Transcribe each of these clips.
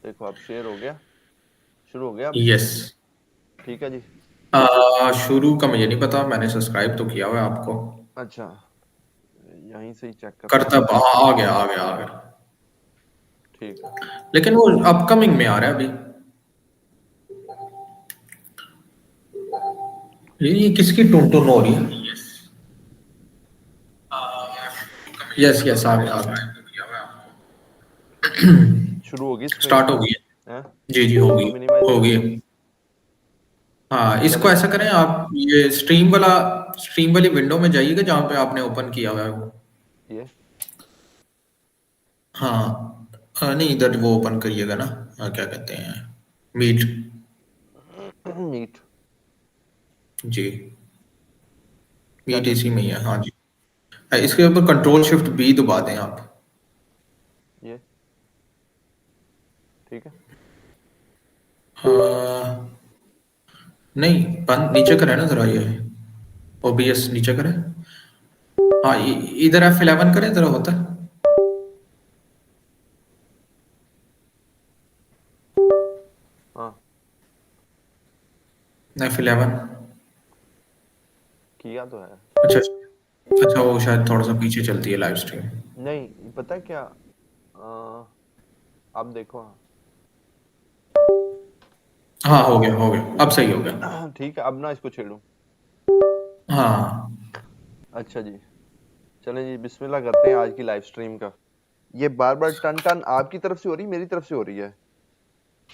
देखो अब शेयर हो गया, शुरू हो गया अब। यस। ठीक है जी। शुरू का मुझे नहीं पता, मैंने सब्सक्राइब तो किया हुआ है आपको। अच्छा, यहीं से ही चेक करता हूँ। करता हाँ, आ गया आ गया आ गया। ठीक है। लेकिन वो अपकमिंग में आ रहा है अभी। ये किसकी टुन टुन हो रही है? यस यस, आ गया आ गया। शुरू होगी स्ट्रीम। स्टार्ट हो गई है, है। जी जी, हो गई। इसको मिनिमाइज हो कर गई दूं? है। हाँ, इसको चले। ऐसा करें आप, ये स्ट्रीम वाली विंडो में जाइएगा जहाँ पे आपने ओपन किया हुआ है वो। ये हाँ, नहीं, इधर वो ओपन करिएगा ना। क्या कहते हैं, मीट। मीट। जी, क्या मीट करना इसी है? में ही है, हाँ जी। इसके ऊपर कंट्रोल शिफ्ट बी दबा दें आप। ये ठीक है। हाँ, नहीं, बंद नीचे करें ना जरा ये। ओबीएस नीचे करें। हाँ, इधर F11 करें जरा, होता है। हाँ, F11। किया तो है। अच्छा अच्छा, वो शायद थोड़ा सा पीछे चलती है लाइव स्ट्रीम। नहीं पता है क्या, अब देखो। हाँ, हो गया हो गया, अब सही हो गया। हाँ ठीक है, अब ना इसको छेड़ूं। हाँ, अच्छा जी, चलें जी, बिस्मिल्लाह करते हैं आज की लाइव स्ट्रीम का। ये बार बार टन टन आपकी तरफ से हो रही, मेरी तरफ से हो रही है?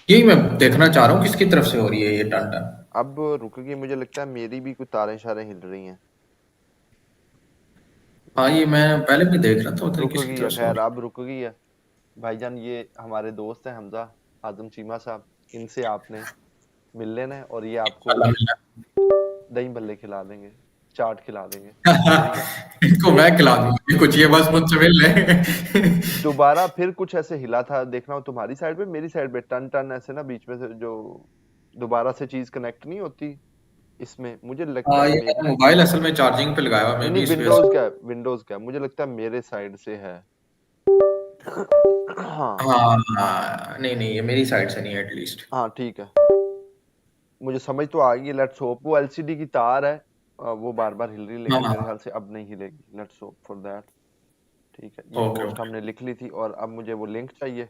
यही मैं देखना चाह रहा हूँ किसकी तरफ से हो रही है ये टन टन। अब रुकेगी, मुझे लगता है मेरी भी कुछ तारें शारें हिल रही हैं। हाँ, ये मैं पहले भी देख रहा था, पता नहीं रुक किसकी गई है, तरफ से हो खैर रही अब रुक गई है। भाईजान ये हमारे दोस्त हैं हमजा आजम चीमा साहब, इनसे आपने मिल लेना है और ये आपको है। दही भल्ले खिला देंगे, चाट खिला देंगे। ठीक है। इनको फिर मैं खिला दूंगा कुछ, ये बस मुझसे मिल ले। दोबारा फिर कुछ ऐसे हिला था, देखना हो तुम्हारी साइड पे मेरी साइड पे टन टन ऐसे ना बीच में से जो दोबारा से चीज कनेक्ट नहीं होती, इसमें मुझे लगता हाँ, है ये मेरी। मैंने मोबाइल असल में चार्जिंग पे लगाया हुआ, नहीं मैं नहीं, भी इस वजह विंडोज का से। है, विंडोज का है, मुझे लगता है मेरे साइड से है। हाँ। हाँ हाँ, नहीं नहीं, ये मेरी साइड से नहीं है एटलीस्ट। हाँ ठीक है, मुझे समझ तो आ गई। लेट्स होप वो एलसीडी की तार है, वो बार बार हिल रही, हाँ लेकिन मेरे हाँ, ख्याल से अब नहीं हिलेगी। Let's hope for that. ठीक है, ये ओके पोस्ट ओके। हमने लिख ली थी और अब मुझे वो लिंक चाहिए।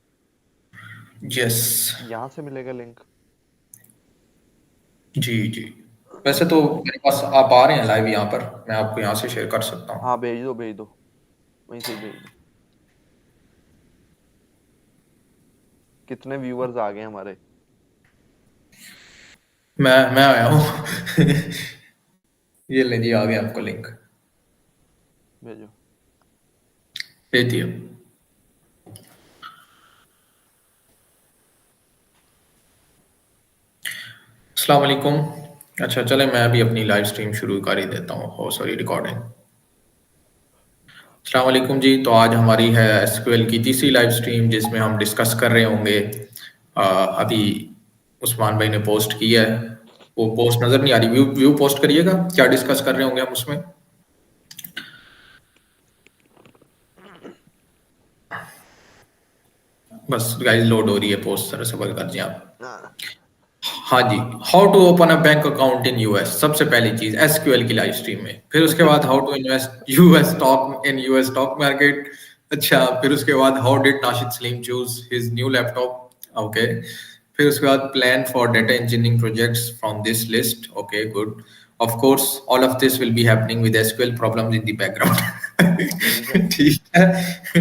यस। यहाँ से मिलेगा लिंक? जी जी। वैसे तो मेरे पास आप आ रहे हैं लाइव यहाँ पर, मैं आपको यहाँ से शेयर कर सकता हूँ। हाँ भेज दो भेज दो, वहीं से ही भेज दो। कितने व्यूअर्स आ गए हमारे? मैं आया हूँ। ये ले जी, आ गया आपको लिंक। भेजो। भेज दिया। अस्सलाम वालेकुम। अच्छा चले, मैं अभी अपनी लाइव स्ट्रीम शुरू कर ही देता हूँ, ओ सॉरी, रिकॉर्डिंग। अस्सलाम वालेकुम जी। तो आज हमारी है एसक्यूएल की तीसरी लाइव स्ट्रीम, जिसमें हम डिस्कस कर रहे होंगे। अभी उस्मान भाई ने पोस्ट किया है, वो पोस्ट नजर नहीं आ रही, व्यू व्यू पोस्ट करिएगा, क्या डिस्कस कर रहे होंगे हम उसमें। बस गाइस, लोड हो रही है पोस्ट, तरह सबर कर जी आप। हाँ। हाँ जी। How to open a bank account in US, सबसे पहली चीज एसक्यूएल की लाइव स्ट्रीम में। फिर उसके बाद how to invest US stock in US stock market. अच्छा, फिर उसके बाद how did Nashid Salim choose his new laptop. Okay. फिर उसके बाद plan for data engineering projects from this list. Okay, good. Of course all of this will be happening with SQL problems in the ठीक है। Background. ठीक है।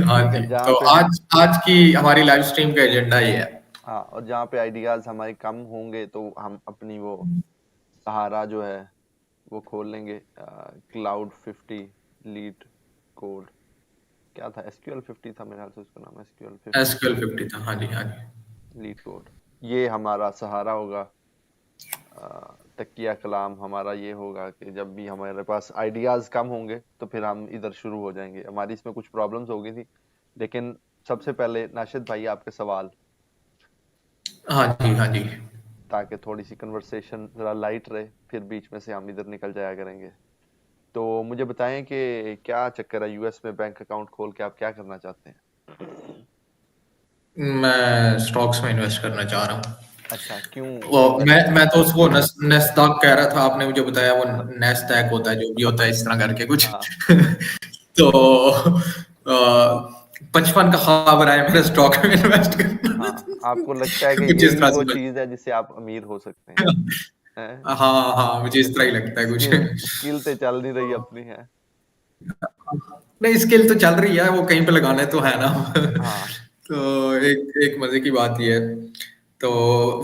हाँ ठीक जी। है, जहाँ तो पे हम। आज आज की हमारी लाइव स्ट्रीम का एजेंडा ये है। हाँ, और जहाँ पे आइडियाज हमारे कम होंगे तो हम अपनी वो सहारा जो है वो खोल लेंगे। क्लाउड 50 लीड कोड, क्या था, एसक्यूएल 50 था मेरे ख्याल से उसका नाम, एसक्यूएल 50 एसक्यूएल 50 था, हाँ जी हाँ जी। Leet code. ये हमारा सहारा होगा। तकिया कलाम हमारा ये होगा कि जब भी हमारे पास आइडियाज कम होंगे तो फिर हम इधर शुरू हो जाएंगे। हमारी इसमें कुछ प्रॉब्लम्स हो गई थी, लेकिन सबसे पहले नाशिद भाई आपके सवाल, हाँ जी हाँ जी। ताकि थोड़ी सी कन्वर्सेशन जरा लाइट रहे, फिर बीच में से हम इधर निकल जाया करेंगे। तो मुझे बताएं कि क्या चक्कर है यूएस में बैंक अकाउंट खोल के आप क्या करना चाहते हैं? मैं स्टॉक्स में इन्वेस्ट करना चाह रहा हूँ। अच्छा, क्यों वो इन्वेस्ट? मैं तो उसको नस्दॉक कह रहा था, आपने मुझे बताया वो हाँ नैस्डैक होता है, जो भी होता है इस तरह करके कुछ। हाँ तो 55 का ख्वाब रहा है मेरा स्टॉक में इन्वेस्ट करना। हाँ, आपको लगता है कि कुछ इस यही तरह वो से चीज है जिससे आप अमीर हो सकते हैं? हैं? हाँ हाँ, मुझे इस तरह ही लगता है कुछ। स्किल तो चल नहीं रही अपनी है। नहीं, स्किल तो चल रही है, वो कहीं पे लगाने तो है ना। हाँ तो एक एक मजे की बात ये है। तो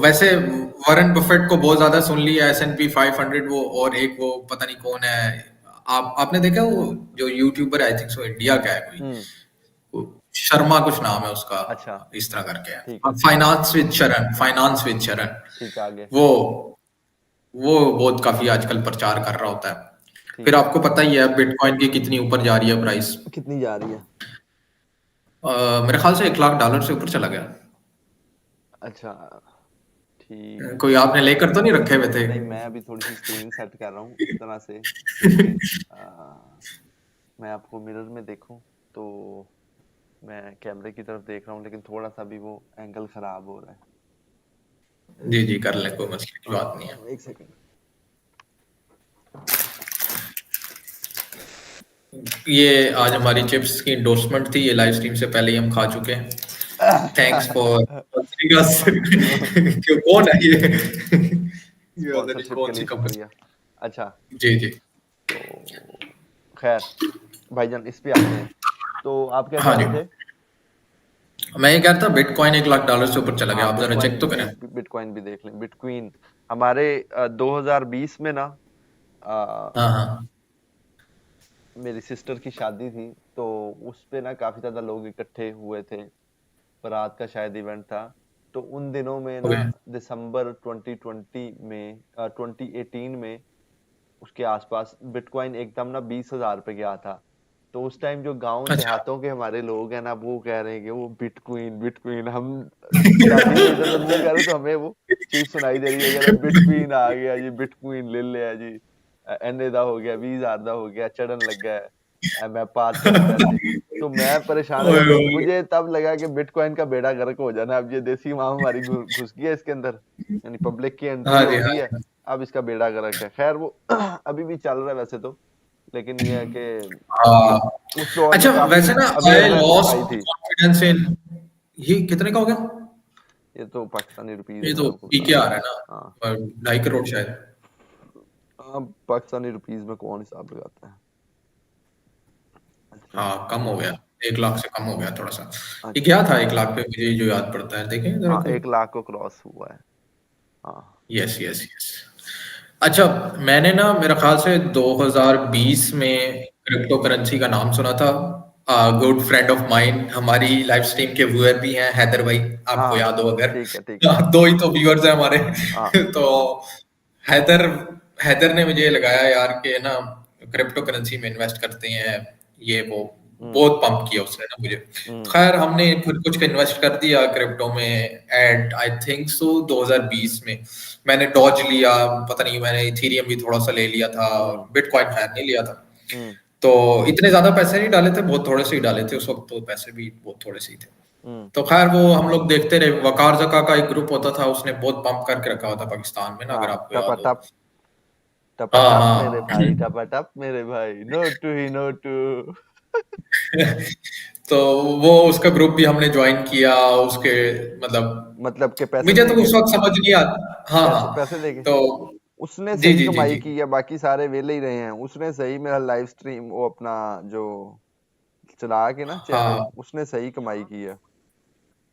वैसे वॉरेन बफेट को बहुत ज्यादा सुन लिया, S&P 500 वो, और एक वो पता नहीं कौन है, आपने देखा वो जो यूट्यूबर है, आई थिंक सो इंडिया का है कोई, हम्म। वो शर्मा कुछ नाम है उसका, अच्छा, इस तरह करके ठीक है है, ठीक है फाइनेंस विद शरण। ठीक है, आगे। वो वो बहुत काफी आजकल प्रचार कर रहा होता है। फिर ठीक है। आपको पता ही है बिटकॉइन की कितनी ऊपर जा रही है प्राइस। कितनी जा रही है? मेरे ख्याल से $1 लाख से ऊपर चला गया। अच्छा, ठीक है। कोई आपने लेकर तो नहीं रखे हुए थे? नहीं, मैं अभी थोड़ी सी स्क्रीन सेट कर रहा हूँ इस तरह से कि मैं आपको मिरर में देखूं, तो मैं कैमरे की तरफ देख रहा हूँ, लेकिन थोड़ा सा भी वो एंगल खराब हो रहा है। जी जी, कर ले, कोई मसले की बात नहीं है। एक सेकंड। ये आज हमारी चिप्स की इंडोर्समेंट थी, ये लाइव स्ट्रीम से पहले ही हम खा चुके हैं। थैंक्स फॉर क्यों, कौन है ये? ये पता नहीं स्पॉन्सरशिप के कौन सी लिए कंपनी। शुक्रिया। अच्छा, जी जी। तो खैर, भाईजान इस पे आते हैं। तो आप क्या हाँ कह जी, रहे थे? मैं ये कह रहा था बिटकॉइन $1 लाख से ऊपर चला गया, हाँ, आप जरा चेक तो करें। बिटकॉइन भी देख लें। बिटकॉइन हमारे 2020 में ना, अ, हाँ हाँ। मेरी सिस्टर की शादी थी, तो उस पे ना काफी ज्यादा लोग इकट्ठे हुए थे। बारात का शायद इवेंट था। तो उन दिनों में ना, ओके। दिसंबर 2020 में 2018 में, उसके आसपास बिटकॉइन एकदम ना 20,000 पे गया था। तो उस टाइम जो गांव अच्छा। देहातों के हमारे लोग हैं ना, वो कह रहे हैं कि वो बिटकॉइन बिटकॉइन। हम शादी में इधर उधर मुंह कर रहे, तो हमें वो चीज सुनाई दे रही है कि बिटकॉइन आ गया जी, बिटकॉइन ले लिया जी, एने दा हो गया, 20,000 दा हो गया, चढ़न लगा है, मैं पा तेरे पैसे। तो मैं परेशान हो ओए गया, ओए। मुझे तब लगा कि बिटकॉइन का बेड़ा गर्क हो जाना। अब ये देसी माँ हमारी घुस गई है इसके अंदर, यानी पब्लिक की एंट्री हाँ जी, हो हाँ गई है। जी। अब इसका बेड़ा गर्क है। खैर वो अभी भी चल रहा है वैसे तो, लेकिन ये है कि हाँ। उस दौर में अच्छा, काफी वैसे ना, आई अवेयरनेस आई लॉस्ट थी। कॉन्फिडेंस इन, ये कितने का हो गया? ये तो पाकिस्तानी रुपीस ये में तो आपको पी बता के रहा आ हूँ। रहा है हाँ ना, 2.5 करोड़ शायद। अब पाकिस्तानी रुपीस में कौन हिसाब लगाता है? अच्छा हाँ, कम हो गया, 1 लाख से कम हो गया थोड़ा सा। ये अच्छा। क्या था 1 लाख पे, मुझे जो याद पड़ता है, देखें जरा हाँ, कोई। 1 लाख को क्रॉस हुआ है। हाँ। Yes yes yes. अच्छा, मैंने ना मेरा ख्याल से 2020 में क्रिप्टो करेंसी का नाम सुना था। गुड फ्रेंड ऑफ माइन, हमारी लाइव स्ट्रीम के व्यूअर भी हैं, हैदर भाई, आपको हाँ याद हो अगर। ठीक है ठीक है। दो ही तो व्यूअर्स हैं हमारे। हाँ। तो हैदर हैदर ने मुझे लगाया यार कि ना क्रिप्टो करेंसी में इन्वेस्ट करते हैं, ये वो, हम्म बहुत पंप किया उसने ना मुझे। हम्म खैर हमने फिर कुछ इन्वेस्ट कर दिया क्रिप्टो में, एट आई थिंक सो 2020 में मैंने डॉज लिया, पता नहीं, मैंने इथेरियम भी थोड़ा सा ले लिया था, हम्म बिटकॉइन खैर नहीं लिया था। हम्म तो इतने ज्यादा पैसे नहीं डाले थे, बहुत थोड़े से ही डाले थे उस वक्त, तो पैसे भी बहुत थोड़े से ही थे। हम्म। तो खैर वो हम लोग देखते रहे, वकार जका का एक ग्रुप होता था, उसने बहुत पंप करके रखा हुआ था पाकिस्तान में ना, अगर हाँ, आपको टपा याद हो। टप, टपा हाँ टप मेरे हाँ। भाई, टपा टप मेरे भाई, नोटू ही नोटू। तो वो उसका ग्रुप भी हमने ज्वाइन किया उसके, मतलब मतलब के पैसे मुझे दे तो के? उस वक्त समझ नहीं आता। हाँ पैसे हाँ। पैसे देके? तो उसने जी सही जी जी कमाई जी। की है, बाकी सारे वेले ही रहे हैं। उसने सही मेरा लाइव स्ट्रीम वो अपना जो चला के ना चैनल, हाँ, उसने सही कमाई की है।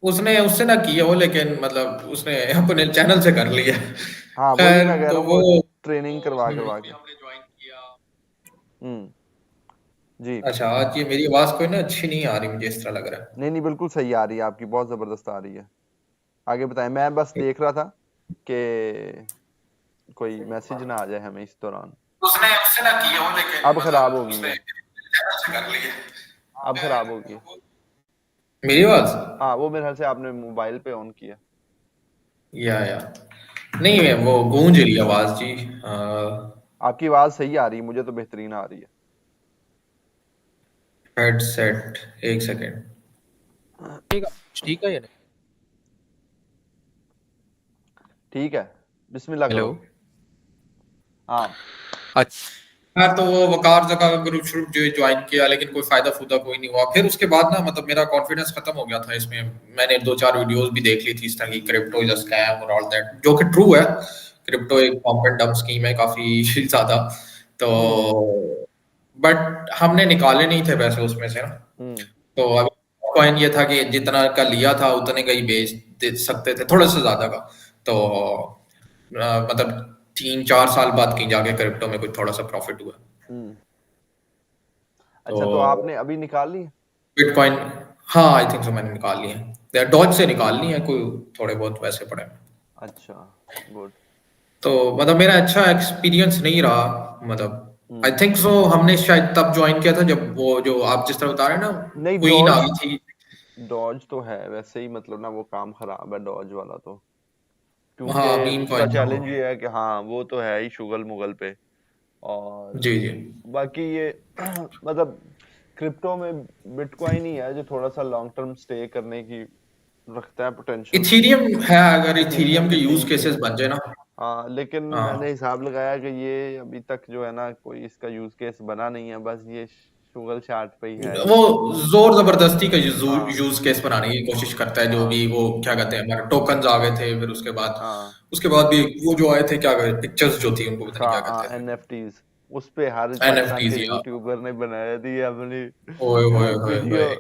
उसने उससे ना किया हो, लेकिन मतलब उसने अपने चैनल से कर लिया। हाँ वही खैर मैं कह रहा तो हूँ, वो वो ट्रेनिंग करवा करवा के। हमने ज्वाइन किया। हम्म। जी। अच्छा, आज ये मेरी आवाज कोई ना अच्छी नहीं आ रही, मुझे इस तरह लग रहा नहीं नहीं, बिल्कुल सही आ रही है आपकी, बहुत जबरदस्त आ रही है। आगे बताएं, मैं बस है। देख रहा था कि कोई मैसेज ना आ जाए हमें इस दौरान। उसने उससे ना किया हो, लेकिन अब खराब हो मतलब गई उसने है। चैनल से कर लिया। अब खराब हो गई है। मेरी आवाज, हाँ, वो मेरे ख्याल से आपने मोबाइल पे ऑन किया। या नहीं है, वो गूंज रही आवाज जी। आपकी आवाज सही आ रही है, मुझे तो बेहतरीन आ रही हेडसेट, एक सेकेंड। है। ठीक ठीक है या नहीं? ठीक है, बिस्मिल्लाह हेलो। करो। हाँ। अच्छा, तो वो वकार जगह का ग्रुप श्रुप जो ज्वाइन किया, लेकिन कोई फायदा फूदा कोई नहीं हुआ। फिर उसके बाद ना मतलब मेरा कॉन्फिडेंस खत्म हो गया था इसमें। मैंने 2-4 वीडियोस भी देख ली थी इस तरह की, क्रिप्टो इज अ स्कैम और ऑल दैट, जो कि ट्रू है। क्रिप्टो एक पम्प एंड डंप स्कीम है काफी ज्यादा। तो हम्म। बट हमने निकाले नहीं थे पैसे उसमें से ना। हम्म। तो अभी कॉइन ये था कि जितना का लिया था उतने का ही बेच दे सकते थे, थोड़ा सा ज्यादा का। तो मतलब 3-4 साल बाद कहीं जाके क्रिप्टो में कुछ थोड़ा सा प्रॉफिट हुआ। हम्म। तो अच्छा, तो आपने अभी निकाल ली? बिटकॉइन, हाँ आई थिंक सो मैंने निकाल ली है, डॉज से निकालनी है, कोई थोड़े बहुत वैसे पड़े हैं। अच्छा, गुड। तो मतलब मेरा अच्छा एक्सपीरियंस नहीं रहा, मतलब आई हम्म। थिंक सो हमने शायद तब ज्वाइन किया था जब वो जो आप जिस तरह बता रहे हैं ना, नहीं, क्वीन आ डॉज, गई थी। डॉज तो है वैसे ही, मतलब ना वो काम खराब है डॉज वाला तो, क्योंकि हाँ मीम उसका कॉइन था वो। चैलेंज ये है कि हाँ वो तो है ही शुगल मुगल पे। और जी जी। बाकी ये मतलब क्रिप्टो में बिटकॉइन ही है जो थोड़ा सा लॉन्ग टर्म स्टे करने की रखता है पोटेंशियल। इथीरियम है, अगर इथेरियम इथीरियम के भी यूज सेम केसेस है। बन जाए ना। हाँ, लेकिन मैंने हाँ, हिसाब लगाया कि ये अभी तक जो है ना कोई इसका यूज केस बना नहीं है, बस ये शुगल चार्ट पे ही है वो ये। जोर जबरदस्ती का हाँ। यूज केस बनाने की कोशिश करता है, जो हाँ। भी वो क्या कहते हैं, हमारे टोकन्स आ गए थे, फिर हाँ। उसके बाद भी वो जो आए थे, क्या कहते पिक्चर्स जो थी उनको पता नहीं क्या हाँ, कहते थे। एनएफटीज। उस पे हर पाकिस्तान के एनएफटीज या यूट्यूबर ने बनाया थी अपनी ओए होए होए वीडियो। होए।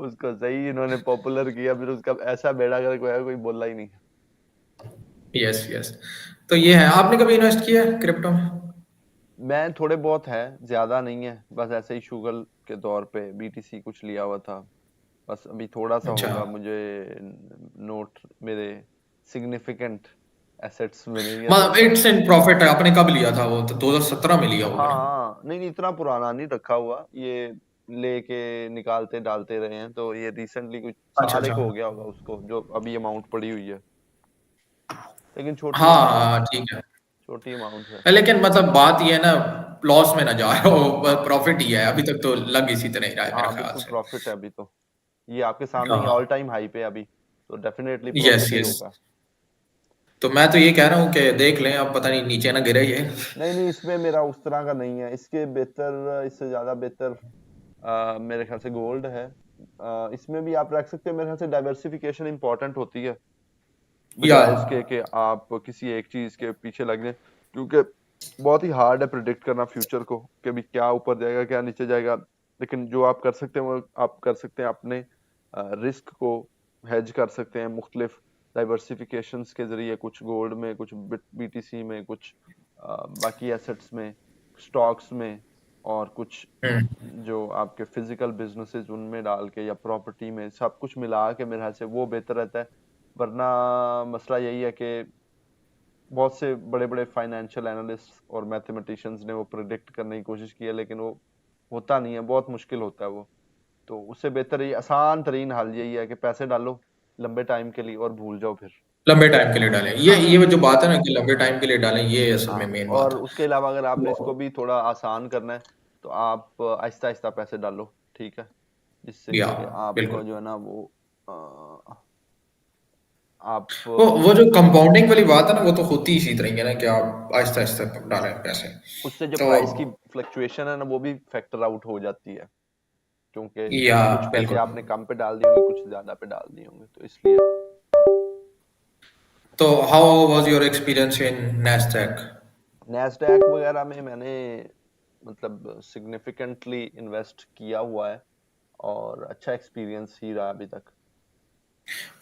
उसको सही इन्होंने पॉपुलर किया, फिर उसका ऐसा बेड़ा गर्क होया कोई बोला ही नहीं। Yes yes. तो ये है, आपने कभी इन्वेस्ट किया है क्रिप्टो में? मैं थोड़े बहुत है, ज्यादा नहीं है, बस ऐसे ही शुगल के तौर पे बीटीसी कुछ लिया हुआ था। बस अभी थोड़ा सा अच्छा, होगा मुझे नोट मेरे सिग्निफिकेंट एसेट्स मिलेंगे तो। मतलब इट्स इन प्रॉफिट है। आपने कब लिया था वो? तो 2017 में लिया हाँ होगा ना? हाँ, नहीं नहीं, इतना पुराना नहीं रखा हुआ ये, लेके निकालते डालते रहे हैं, तो ये रिसेंटली कुछ अच्छा साल एक अच्छा। हो गया होगा उसको, जो अभी अमाउंट पड़ी हुई है, लेकिन छोटी हाँ अमाउंट है। हाँ ठीक है। छोटी अमाउंट है। लेकिन मतलब बात ये है ना, लॉस में ना जा रहा हो, प्रॉफिट ही है अभी तक, तो लग इसी तरह ही रहा है मेरे हाँ, ख्याल बिल्कुल से। प्रॉफिट है अभी तो। ये आपके सामने ही ऑल हाँ। टाइम हाई पे है अभी, तो डेफिनेटली यस प्रॉफिट ही यस। होगा। तो मैं तो ये कह रहा हूँ कि देख लें, अब पता नहीं नीचे ना गिरे ये। नहीं नहीं, इसमें मेरा उस तरह का नहीं है, इसके बेहतर, इससे ज्यादा बेहतर मेरे ख्याल से गोल्ड है। इसमें भी आप रख सकते हैं, मेरे ख्याल से डाइवर्सिफिकेशन इंपॉर्टेंट होती है, या बजाय इसके कि आप किसी एक चीज के पीछे लग जाएं, क्योंकि बहुत ही हार्ड है प्रिडिक्ट करना फ्यूचर को कि भी क्या ऊपर जाएगा क्या नीचे जाएगा। लेकिन जो आप कर सकते हैं वो आप कर सकते हैं, अपने रिस्क को हेज कर सकते हैं मुख्तलिफ डाइवर्सिफिकेशंस के जरिए, कुछ गोल्ड में, कुछ बीटीसी में, कुछ बाकी एसेट्स में, स्टॉक्स में, और कुछ जो आपके फिजिकल बिजनेसेस उनमें डाल के, या प्रॉपर्टी में, सब कुछ मिला के मेरे ख्याल से वो बेहतर रहता है। वरना मसला यही है कि बहुत से बड़े बड़े फाइनेंशियल एनालिस्ट और मैथमेटिशियंस ने वो प्रिडिक्ट करने की कोशिश की है, लेकिन वो होता नहीं है, बहुत मुश्किल होता है वो। तो उससे बेहतर ये आसान तरीन हल यही है कि पैसे डालो लंबे टाइम के लिए और भूल जाओ फिर। लंबे टाइम के लिए डालें, ये जो बात है ना कि लंबे टाइम के लिए डालें, ये असल में हाँ, मेन बात और है। उसके अलावा अगर आपने इसको भी थोड़ा आसान करना है, तो आप आहिस्ता आहिस्ता पैसे डालो, ठीक है, जिससे या कि आपको बिल्कुल। जो है ना वो आप वो जो कंपाउंडिंग वाली बात है ना, वो तो होती इसी तरह है ना, कि आप आहिस्ता आहिस्ता डालें पैसे। उससे जो तो प्राइस की फ्लक्चुएशन है ना वो भी फैक्टर आउट हो जाती है, क्योंकि या कुछ पैसे बिल्कुल। आपने कम पे डाल दिए होंगे, कुछ ज्यादा पे डाल दिए होंगे, तो इसलिए। तो how was your experience in Nasdaq? Nasdaq वगैरह में मैंने मतलब सिग्निफिकेंटली इन्वेस्ट किया हुआ है, और अच्छा एक्सपीरियंस ही रहा अभी तक।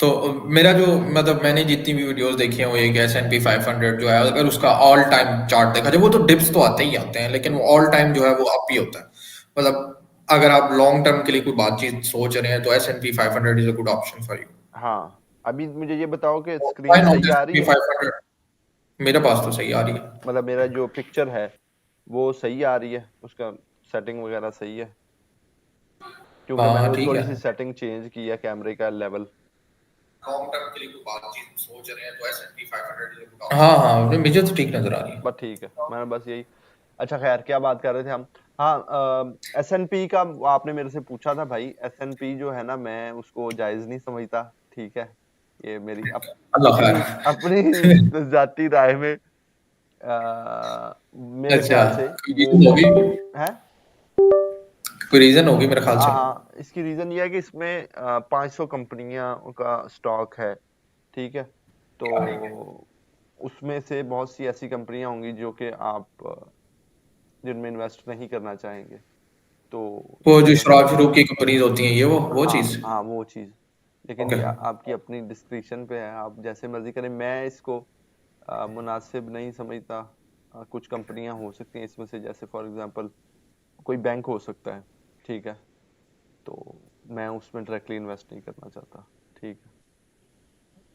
तो मेरा जो मतलब मैंने जितनी भी वीडियोस देखी हैं, वो एक S&P 500 जो है, अगर उसका ऑल टाइम चार्ट देखा जाए, वो तो डिप्स तो आते ही आते हैं, लेकिन वो ऑल टाइम जो है वो अप ही होता है। मतलब अगर आप लॉन्ग टर्म के लिए कोई बातचीत सोच रहे हैं, तो S&P 500 is a good option for you. हाँ, अभी मुझे ये बताओ कि स्क्रीन व्हाई नॉट सही आ रही S&P है? 500? मेरे पास तो सही आ रही है। मतलब मेरा जो पिक्चर है वो सही आ रही है, उसका सेटिंग वगैरह सही है? क्योंकि मैंने हाँ वो ठीक थोड़ी है। सी सेटिंग चेंज की है, कैमरे का लेवल। लॉन्ग टर्म के लिए कोई बातचीत सोच रहे हैं, तो S&P 500 is a good option. हाँ हाँ, मुझे तो ठीक नजर आ रही बस ठीक है, मैंने बस यही। अच्छा, खैर, क्या बात कर रहे थे हम? हाँ, एसएनपी का आपने मेरे से पूछा था भाई। एसएनपी जो है ना, मैं उसको जायज नहीं समझता, ठीक है। ये मेरी अल्लाह अपनी खैर। अपनी जाती राय में मेरे अच्छा, ख्याल से कोई वो रीजन होगी? है। कोई रीजन होगी मेरे ख्याल हाँ से। हाँ, इसकी रीजन ये है कि इसमें 500 कंपनियां का स्टॉक है, ठीक है। तो उसमें से बहुत सी ऐसी कंपनियां होंगी जो कि आप जिनमें इन्वेस्ट नहीं करना चाहेंगे, तो वो इस जो वजह से। शराब-शुरूब की कंपनीज़ होती हैं, ये वो हाँ चीज़? हाँ, वो चीज। लेकिन ओके। ये आपकी अपनी डिस्क्रिप्शन पे है, आप जैसे मर्जी करें। मैं इसको मुनासिब नहीं समझता। कुछ कंपनियां हो सकती हैं इसमें से, जैसे फॉर एग्जांपल कोई बैंक हो सकता है, ठीक है। तो मैं उसमें डायरेक्टली इन्वेस्ट नहीं करना चाहता, ठीक है।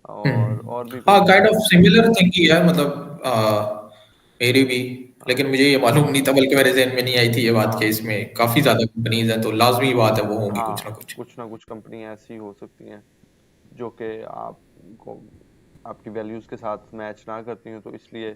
और भी हाँ, कोई kind of company. Similar thing he है, मतलब मेरी भी। लेकिन हाँ मुझे ये मालूम नहीं था, बल्कि मेरे ज़हन में नहीं आई थी ये बात कि हाँ इसमें काफ़ी ज़्यादा कंपनीज़ हैं, तो लाज़मी बात है वो होंगी कुछ ना हाँ, कुछ। कुछ ना कुछ कंपनियां ऐसी हो सकती हैं जो कि आपको आपकी वैल्यूज के साथ मैच ना करती हूँ, तो इसलिए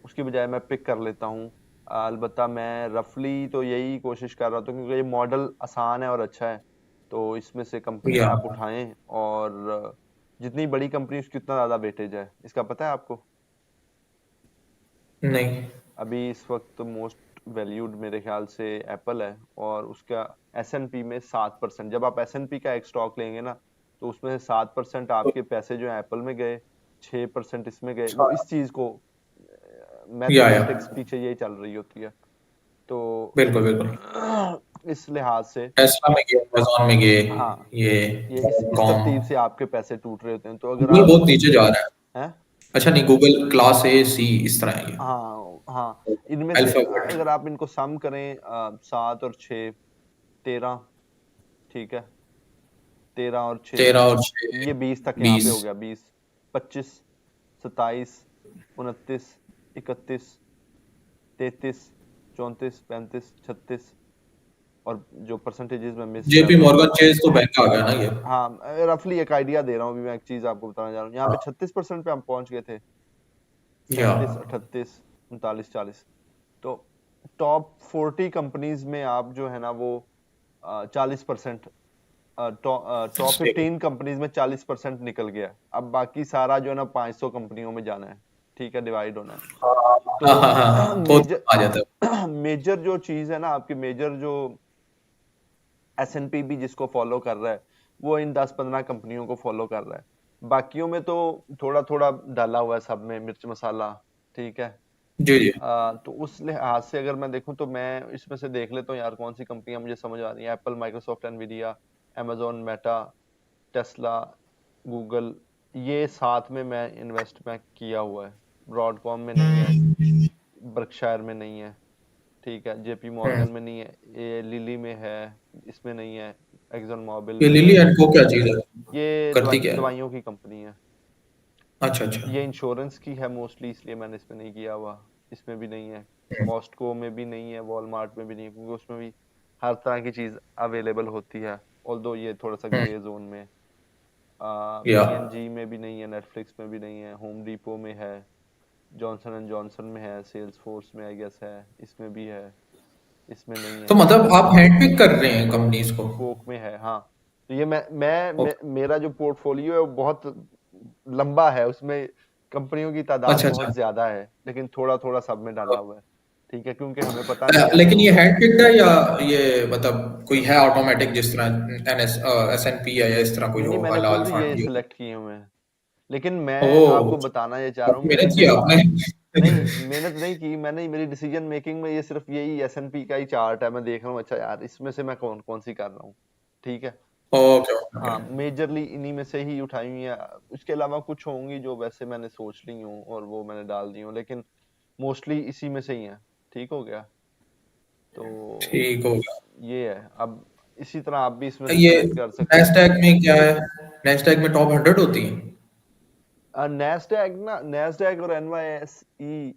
उसकी बजाय मैं पिक कर लेता हूँ। अलबत्ता मैं रफली तो यही कोशिश कर रहा था, क्योंकि ये मॉडल आसान है और अच्छा है। तो इसमें से कंपनियां या आप उठाएं, और जितनी बड़ी कंपनी उसकी उतना ज़्यादा वेटेज है, इसका पता है आपको? नहीं। अभी इस वक्त मोस्ट वैल्यूड मेरे ख्याल से एप्पल है, और उसका एस एन पी में 7%। जब आप एस एन पी का एक स्टॉक लेंगे ना, तो उसमें से 7% आपके पैसे जो है एप्पल में गए, 6% इसमें गए। वो इस चीज को या मैथमेटिक्स पीछे यही चल रही होती है। तो बिल्कुल, बिल्कुल। इस लिहाज से टेस्ला में गए, अमेज़न में गए, हाँ, ये ये इस कॉम। तरतीब से आपके पैसे टूट रहे होते हैं, तो अगर गूगल आप बहुत नीचे जा रहा है। हैं। अच्छा नहीं, गूगल क्लास ए, सी इस तरह है ये। हाँ हाँ, इनमें से अल्फाबेट। अगर आप इनको सम करें, 7 और 6, 13, ठीक है। 13 और 6, 13 और 6, ये 20 तक यहाँ पे 20। हो गया। 20, 25, 27, 29, 31, 33, 34, 35, 36, और जो परसेंटेजेस में मिस कर जेपी रहा हूँ। मॉर्गन चेज तो बैंक आ गया ना ये। हाँ, रफली एक आइडिया दे रहा हूँ। अभी मैं एक चीज आपको बताना जा रहा हूँ। यहाँ पे हाँ। 36% पे हम पहुंच गए थे। या 37, 38, 39, 40। तो टॉप 40 कंपनीज में आप जो है ना वो 40%, टॉप सही। 15 कंपनीज में 40% निकल गया। अब बाकी सारा जो है ना 500 कंपनियों में जाना है, ठीक है, डिवाइड होना है। हाँ हाँ हाँ तो हाँ, बहुत मेजर आ जाता है। मेजर जो चीज है ना, आपकी मेजर जो एस एन पी भी जिसको फॉलो कर रहा है, वो इन 10-15 कंपनियों को फॉलो कर रहा है। बाकियों में तो थोड़ा थोड़ा डाला हुआ है, सब में मिर्च मसाला, ठीक है। जी जी। तो उस लिहाज से अगर मैं देखूं, तो मैं इसमें से देख लेता हूँ यार कौन सी कंपनियां मुझे समझ आ रही हैं। Apple, Microsoft, Nvidia, amazon, Meta, Tesla, Google, ये साथ में मैं इन्वेस्ट मैं किया हुआ है। ब्रॉडकॉम में नहीं है, बर्कशायर में नहीं है, ठीक है, जेपी हम्म। मॉर्गन में नहीं है, ये लिली में है, इसमें नहीं है, एक्सन मोबिल ये में लिली नहीं है। एंड को क्या चीज है? ये करती क्या है? दवाइयों की कंपनी है। अच्छा अच्छा। ये इंश्योरेंस की है मोस्टली, इसलिए मैंने इसमें नहीं किया हुआ। इसमें भी नहीं है, कॉस्टको में भी नहीं है, वॉलमार्ट में भी नहीं है, क्योंकि उसमें भी हर तरह की चीज अवेलेबल होती है। ऑल्दो ये थोड़ा सा हम्म। ग्रे जोन में। या पीएनजी में भी नहीं है, नेटफ्लिक्स में भी नहीं है, होम डिपो में है, जॉनसन एंड जॉनसन में है, सेल्स फोर्स में आई गेस है, इसमें भी है, इसमें नहीं तो है, मतलब आप हैंड पिक कर रहे हैं कंपनीज को? कोक में है। हाँ, तो ये मेरा जो पोर्टफोलियो है वो बहुत लंबा है, उसमें कंपनियों की तादाद अच्छा बहुत अच्छा। ज्यादा है, लेकिन थोड़ा थोड़ा सब में डाला हुआ है, ठीक है, क्योंकि हमें पता नहीं है लेकिन ये हैंड पिक्ड है या ये मतलब कोई है ऑटोमेटिक, जिस तरह एस एन पी है या इस तरह कोई नहीं नहीं, जो मैंने हलाल खुद ये फंड जो? सिलेक्ट किए हुए हैं। लेकिन मैं ओह, आपको बताना ये चाह रहा हूँ, काफी मेहनत किया आपने। नहीं, मेहनत नहीं की मैंने। मेरी डिसीजन मेकिंग में ये सिर्फ यही एस एन पी का ही चार्ट है। मैं देख रहा हूँ, अच्छा यार इसमें से मैं कौन कौन सी कर रहा हूँ, ठीक है। Okay okay. हाँ, मेजरली इन्हीं में से ही उठाई हुई है। उसके अलावा कुछ होंगी जो वैसे मैंने सोच ली हूँ और वो मैंने डाल दी हूँ, लेकिन मोस्टली इसी में से ही है। ठीक हो गया। तो ठीक हो गया। ये है। अब इसी तरह आप भी इसमें से ये सिलेक्ट कर सकते हैं। नैस्डैक में क्या है? नैस्डैक में टॉप 100 होती है? नैस्डैक और एनवाईएसई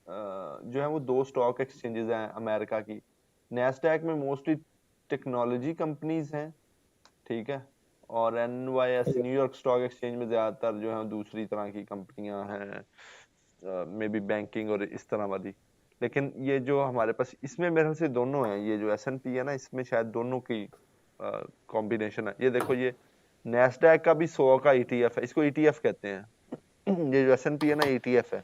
जो है वो दो स्टॉक एक्सचेंजेस हैं अमेरिका की। नैस्डैक में मोस्टली टेक्नोलॉजी कंपनीज हैं, ठीक है। और एनवाईएस न्यूयॉर्क स्टॉक एक्सचेंज में ज्यादातर जो है दूसरी तरह की कंपनियां हैं, मे बी बैंकिंग और इस तरह वाली। लेकिन ये जो हमारे पास इसमें मेरे ख्याल से दोनों हैं। ये जो एस एन पी है ना, इसमें शायद दोनों की कॉम्बिनेशन है। ये देखो, ये नैस्डैक का भी 100 का ETF है, इसको ETF कहते हैं। ये जो S&P है ना, ETF है,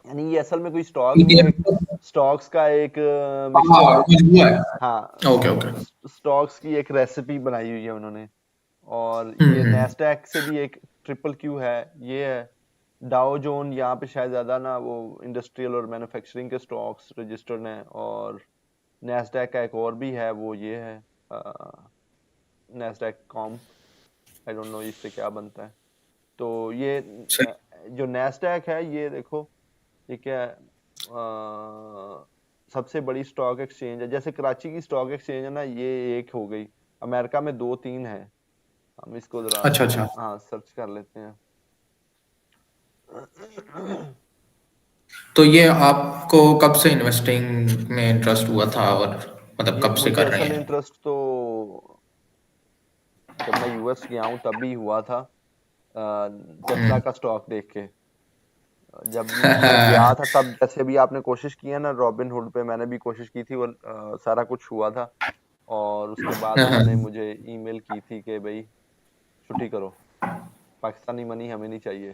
यानी ये असल में कोई स्टॉक नहीं है, ETF स्टॉक्स का एक हाँ मिक्सचर है। मजबूत है। हाँ, ओके ओके। स्टॉक्स की एक रेसिपी बनाई हुई है उन्होंने। और ये हम्म। नैस्डैक से भी एक ट्रिपल क्यू है, ये है। डाउ जोन यहाँ पे शायद ज्यादा ना वो इंडस्ट्रियल और मैन्युफैक्चरिंग के स्टॉक्स रजिस्टर्ड हैं, और नैस्डैक का एक और भी है, वो ये है Nasdaq comp, I don't know इससे क्या बनता है। तो ये सही। जो नैस्डैक है, ये देखो, ये क्या है, सबसे बड़ी स्टॉक एक्सचेंज है। जैसे कराची की स्टॉक एक्सचेंज है ना, ये एक हो गई, अमेरिका में 2-3 है। हम इसको जरा अच्छा अच्छा। हाँ सर्च कर लेते हैं। तो ये आपको कब से इन्वेस्टिंग में इंटरेस्ट हुआ था, और मतलब ये कब से मुझे कर रहे असल हैं? इंटरेस्ट तो जब मैं यूएस गया हूँ तभी हुआ था, टेस्ला हम्म। का स्टॉक देख के। जब मैं गया था तब, जैसे भी आपने कोशिश की है ना रॉबिन हुड पे, मैंने भी कोशिश की थी, वो सारा कुछ हुआ था। और उसके बाद उन्होंने मुझे ईमेल की थी कि भाई छुट्टी करो, पाकिस्तानी मनी हमें नहीं चाहिए।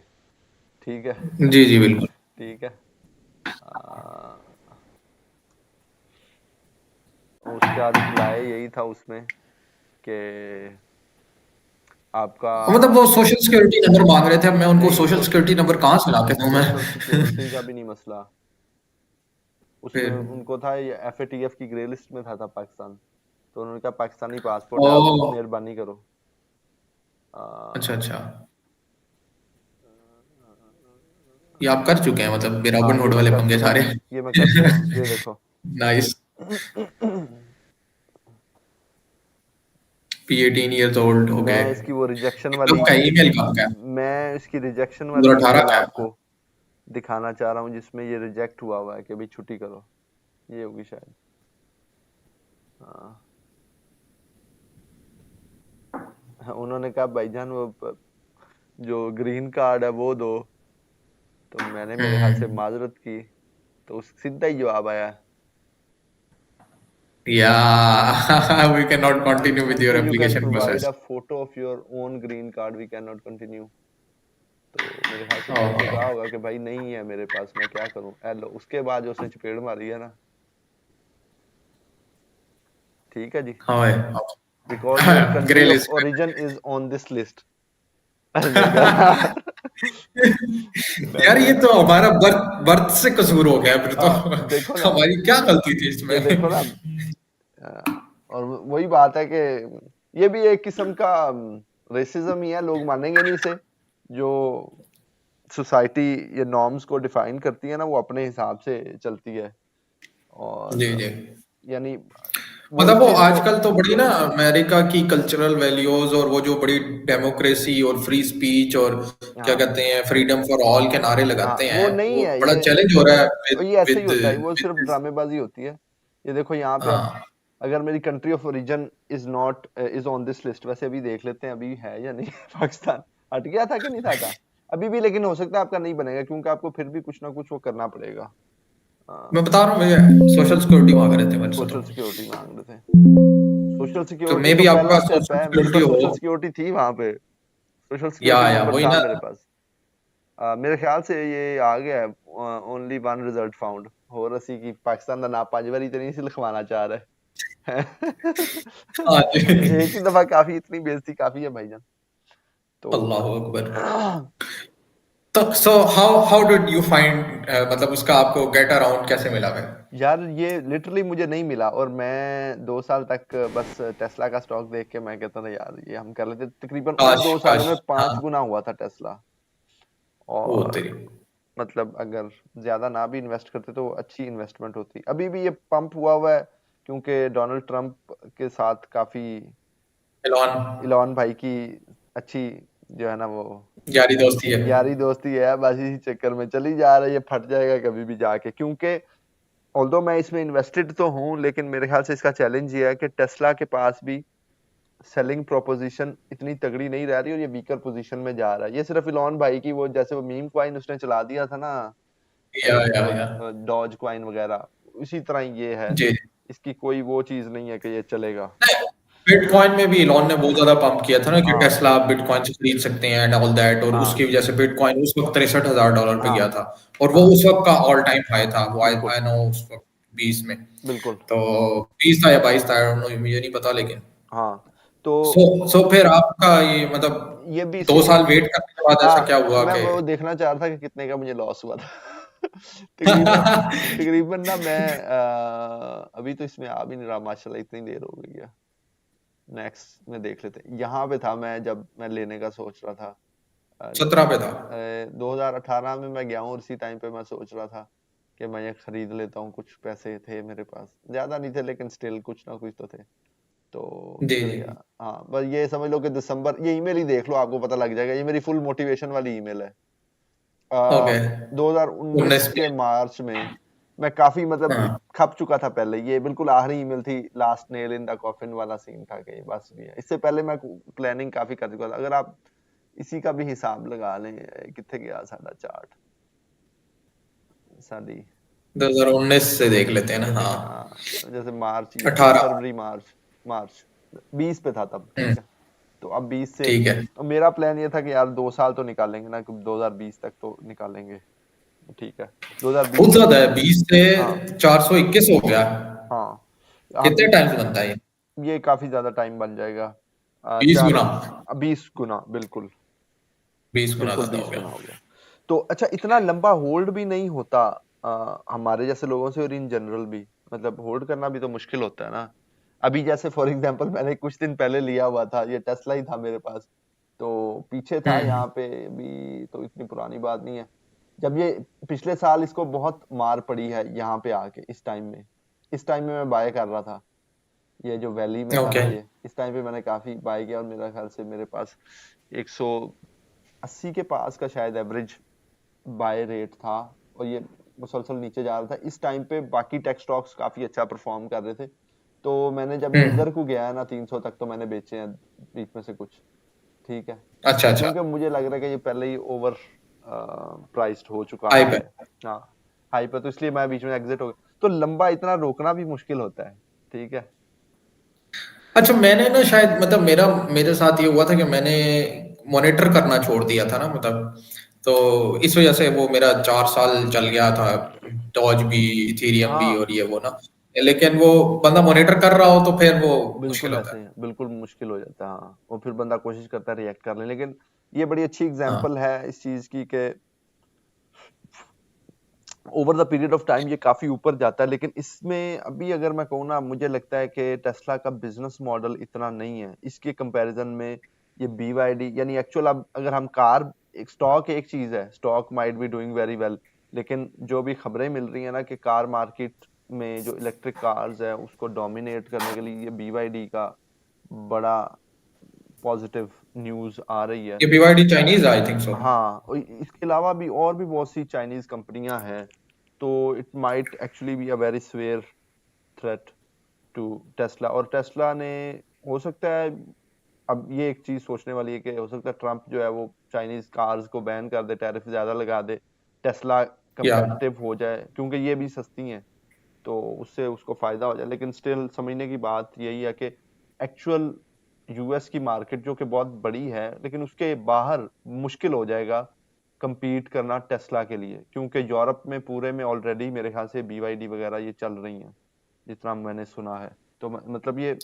ठीक है। जी जी बिल्कुल। ठीक है। आ, उसका रिप्लाई यही था उसमें कि आपका मतलब वो सोशल सिक्योरिटी नंबर मांग रहे थे, अब मैं उनको नहीं, सोशल सिक्योरिटी नंबर कहाँ से ला के दूं मैं? सोशल सिक्योरिटी का भी नहीं मसला, उसमें फिर उनको था ये FATF की ग्रे लिस्ट में था पाकिस्तान। तो उन्होंने कहा पाकिस्तानी पासपोर्ट ओ, है, आप मेहरबानी करो। अच्छा आ, अच्छा। ये आप कर चुके हैं मतलब हाँ, रॉबिन ये हुड मैं वाले कर पंगे चुका सारे? हूँ, ये मैं कर चुका हूँ, ये देखो। नाइस। 18 years old, मैं ओके। इसकी वो रिजेक्शन कब वाली का ईमेल कब का? मैं इसकी रिजेक्शन वाली 2018 ईमेल का है? आपको दिखाना चाह रहा हूँ, जिसमें ये रिजेक्ट हुआ हुआ है कि भाई छुट्टी करो। ये होगी शायद। हाँ, उन्होंने कहा भाईजान वो जो ग्रीन कार्ड है वो दो। तो मैंने मेरे ख्याल से हम्म। माजरत की, तो सीधा ही जवाब आया, Yeah, we cannot continue with your until you can application provide process. a photo of your own green card we cannot continue। तो मेरे ख्याल से उसने ओके। कहा होगा कि भाई नहीं है मेरे पास, मैं क्या करूं। एलो, उसके बाद जो उसने चपेड़ मारी है ना। ठीक है जी। हाँ भाई। Because your grey country of list origin is on this list. मैंने कहा यार मैंने ये तो हमारा बर्थ बर्थ से कसूर हो गया फिर तो। हाँ देखो ना, हमारी क्या गलती थी ये इसमें? देखो ना, और वही बात है कि ये भी एक किस्म का रेसिज्म ही है, लोग मानेंगे नहीं इसे। जो सोसाइटी ये नॉर्म्स को डिफाइन करती है ना, वो अपने हिसाब से चलती है। जी और जी। यानी वही मतलब वो चीज तो आजकल तो बड़ी ना अमेरिका की कल्चरल वैल्यूज और वो जो बड़ी डेमोक्रेसी और फ्री स्पीच और क्या हाँ कहते हैं फ्रीडम फॉर ऑल के नारे हाँ, लगाते वो हैं, नहीं वो है बड़ा चैलेंज हो रहा है विद ये ऐसे ही विद होता है, वो सिर्फ विद ड्रामेबाजी होती है। ये देखो यहाँ पे अब, हाँ। अगर मेरी country of origin is on this list, वैसे अभी देख लेते हैं अभी है या नहीं। पाकिस्तान हट गया था कि नहीं था का अभी भी, लेकिन हो सकता है आपका नहीं बनेगा, क्योंकि आपको फिर भी कुछ ना कुछ वो करना पड़ेगा। मैं बता रहा हूँ भैया, सोशल सिक्योरिटी मांग रहे थे मेरे से सोशल तो। सिक्योरिटी मांग रहे थे। सोशल तो सिक्योरिटी मे तो बी आपके पहला पास स्टेप सोशल है, मेरे सिक्योरिटी पास हो। सोशल सिक्योरिटी थी वहां पे, सोशल सिक्योरिटी या नंबर वही था ना। मेरे पास। मेरे ख्याल से ये आ गया है, ओनली वन रिजल्ट फाउंड। हो रसी की पाकिस्तान का ना 5 बारी तो नहीं से लिखवाना चाह रहा है। हाँ जी। एक ही दफा काफी, इतनी बेइज्जती काफी है भाईजान। तो अल्लाह अकबर। तो so how how did you find, मतलब उसका आपको गेट अराउंड कैसे मिला फिर? यार ये लिटरली मुझे नहीं मिला, और मैं 2 साल तक बस टेस्ला का स्टॉक देख के मैं कहता था यार ये हम कर लेते। तकरीबन उन काश 2 सालों काश। में हाँ। 5 गुना हुआ था टेस्ला। ओ और तेरी। मतलब अगर ज्यादा ना भी इन्वेस्ट करते तो अच्छी इन्वेस्टमेंट होती। अभी भी ये पंप हुआ हुआ है, क्योंकि डोनाल्ड ट्रंप के साथ काफी एलॉन। इलॉन भाई की अच्छी जो है ना वो यारी दोस्ती है। यारी दोस्ती है, बस इसी चक्कर में चली जा रही है, फट जाएगा कभी भी जाके। क्योंकि ऑल्दो मैं इसमें इन्वेस्टेड तो हूँ, लेकिन मेरे ख्याल से इसका चैलेंज ये है कि टेस्ला के पास भी सेलिंग प्रोपोजिशन इतनी तगड़ी नहीं रह रही, और ये वीकर पोजीशन में जा रहा है। ये सिर्फ इलॉन भाई की वो, जैसे वो मीम कॉइन उसने चला दिया था ना, वो या डॉज कॉइन वगैरह, उसी तरह ये है। जी। इसकी कोई वो चीज नहीं है कि ये चलेगा। नहीं, बिटकॉइन में भी इलॉन ने बहुत ज्यादा पंप किया था ना कि हाँ टेस्ला आप बिटकॉइन से खरीद सकते हैं एंड ऑल दैट, और उसकी हाँ वजह से बिटकॉइन उस वक्त $63,000 पे गया हाँ था, और वो हाँ उस वक्त का ऑल टाइम हाई था। वो बिल्कुल आई नो उस वक्त 20 में, बिल्कुल। तो 20 था या 22 था, I don't know, मुझे नहीं पता। लेकिन हाँ तो सो फिर आपका ये मतलब ये भी 2 साल सेम। वेट करने के बाद ऐसा हाँ क्या हुआ मैं कि वो देखना चाह रहा था कि कितने का मुझे लॉस हुआ था। तकरीबन तकरीबन ना मैं अभी तो इसमें आ भी नहीं रहा माशाल्लाह, इतनी देर हो गई है। नेक्स्ट में देख लेते हैं। यहाँ पे था मैं जब मैं लेने का सोच रहा था। 17 पे था। 2018 में मैं गया हूँ और इसी टाइम पे मैं सोच रहा था कि मैं ये खरीद लेता हूँ। कुछ पैसे थे मेरे पास, ज्यादा नहीं थे लेकिन स्टिल कुछ ना कुछ तो थे, तो जी मिल जी। गया। हाँ बस ये समझ लो कि दिसंबर, ये ईमेल ही देख लो आपको पता लग जाएगा, ये मेरी फुल मोटिवेशन वाली ईमेल है। ओके। 2019 19 के पे। मार्च में मैं काफी मतलब हाँ। खप चुका था पहले। ये बिल्कुल आखिरी ईमेल थी, last nail in the coffin वाला सीन था कि बस भी है। इससे पहले मैं प्लानिंग काफी कर चुका था। अगर आप इसी का भी हिसाब लगा लें, कितने गया साਡਾ चार्ट, साडी 2019 से देख लेते हैं ना, हाँ। जैसे मार्च, ये 18। फरवरी मार्च, मार्च 20 पे था तब, हम्म। ठीक है। तो अब 20 से ठीक है। तो मेरा प्लान ये था कि यार 2 साल तो निकालेंगे ना, कि 2020 तक तो निकालेंगे, ठीक है। बहुत 2020 ज्यादा है, 20 से हाँ 421 हो गया। हाँ आप कितने टाइम से बनता है ये? ये काफी ज्यादा टाइम बन जाएगा। 20 चार गुना। 20 गुना बिल्कुल, 20 गुना बिल्कुल ज्यादा हो 20 गुना गया। हो गया। तो अच्छा, इतना लंबा होल्ड भी नहीं होता हमारे जैसे लोगों से, और इन जनरल भी मतलब होल्ड करना भी तो मुश्किल होता है ना। अभी जैसे फॉर एग्जांपल मैंने कुछ दिन पहले लिया हुआ था, ये टेस्ला ही था मेरे पास, तो पीछे था हम्म। यहाँ पे भी, तो इतनी पुरानी बात नहीं है। जब ये पिछले साल इसको बहुत मार पड़ी है यहाँ पे आके, इस टाइम में मैं बाय कर रहा था, ये जो वैली में था ना, ओके। ये इस टाइम पे मैंने काफी बाय किया, और मेरा ख्याल से मेरे पास 180 के पास का शायद एवरेज बाय रेट था, और ये मुसलसल नीचे जा रहा था। इस टाइम पे बाकी टेक स्टॉक्स काफी अच्छा परफॉर्म कर रहे थे, तो मैंने जब ये हम्म। इधर को गया है ना 300 तक, तो मैंने बेचे हैं बीच में से कुछ, ठीक है। अच्छा अच्छा। क्योंकि मुझे लग रहा है कि ये पहले ही ओवर प्राइस्ड हो चुका हाई पे। है। हाँ हाई पे, तो इसलिए मैं बीच में एग्जिट हो गया। तो लंबा इतना रोकना भी मुश्किल होता है, ठीक है। अच्छा, मैंने ना शायद मतलब मेरा मेरे साथ ये हुआ था कि मैंने मॉनिटर करना छोड़ दिया था ना, मतलब तो इस वजह से वो मेरा 4 साल चल गया था। डॉज भी, इथेरियम भी, हाँ और ये वो ना, लेकिन वो बंदा मॉनिटर कर रहा हो तो फिर वो मुश्किल बिल्कुल होता ऐसे है। ही बिल्कुल मुश्किल हो जाता है। हाँ और फिर बंदा कोशिश करता है रिएक्ट कर ले, लेकिन ये बड़ी अच्छी हाँ। एग्जांपल है इस चीज की कि over the period of time ये काफी ऊपर जाता है। लेकिन इसमें अभी अगर मैं कहूँ ना, मुझे लगता है कि टेस्ला का बिजनेस मॉडल इतना नहीं है इसके कंपैरिजन में। ये BYD यानी एक्चुअल, अब अगर हम कार, एक स्टॉक एक चीज है, stock might be doing very well, लेकिन जो भी खबरें मिल रही है ना कि कार मार्केट में जो इलेक्ट्रिक कार्स है उसको डोमिनेट करने के लिए ये BYD का बड़ा पॉजिटिव न्यूज आ रही है। ये BYD Chinese I think so. हाँ और इसके अलावा भी और भी बहुत सी चाइनीज कंपनियां हैं, तो it might actually be a very severe threat to Tesla. और टेस्ला ने, हो सकता है, अब ये एक चीज सोचने वाली है कि हो सकता है ट्रम्प जो है वो चाइनीज कार्स को बैन कर दे, टैरिफ ज्यादा लगा दे, टेस्ला या कंपेटिटिव हो जाए क्योंकि ये भी सस्ती हैं, तो उससे उसको फायदा हो जाए। लेकिन स्टिल समझने की बात यही है कि एक्चुअल यूएस की मार्केट जो कि बहुत बड़ी है, लेकिन उसके बाहर मुश्किल हो जाएगा compete करना टेस्ला के लिए, क्योंकि यूरोप में पूरे में ऑलरेडी मेरे ख्याल से BYD वगैरह ये चल रही हैं, जितना मैंने सुना है। तो मतलब ये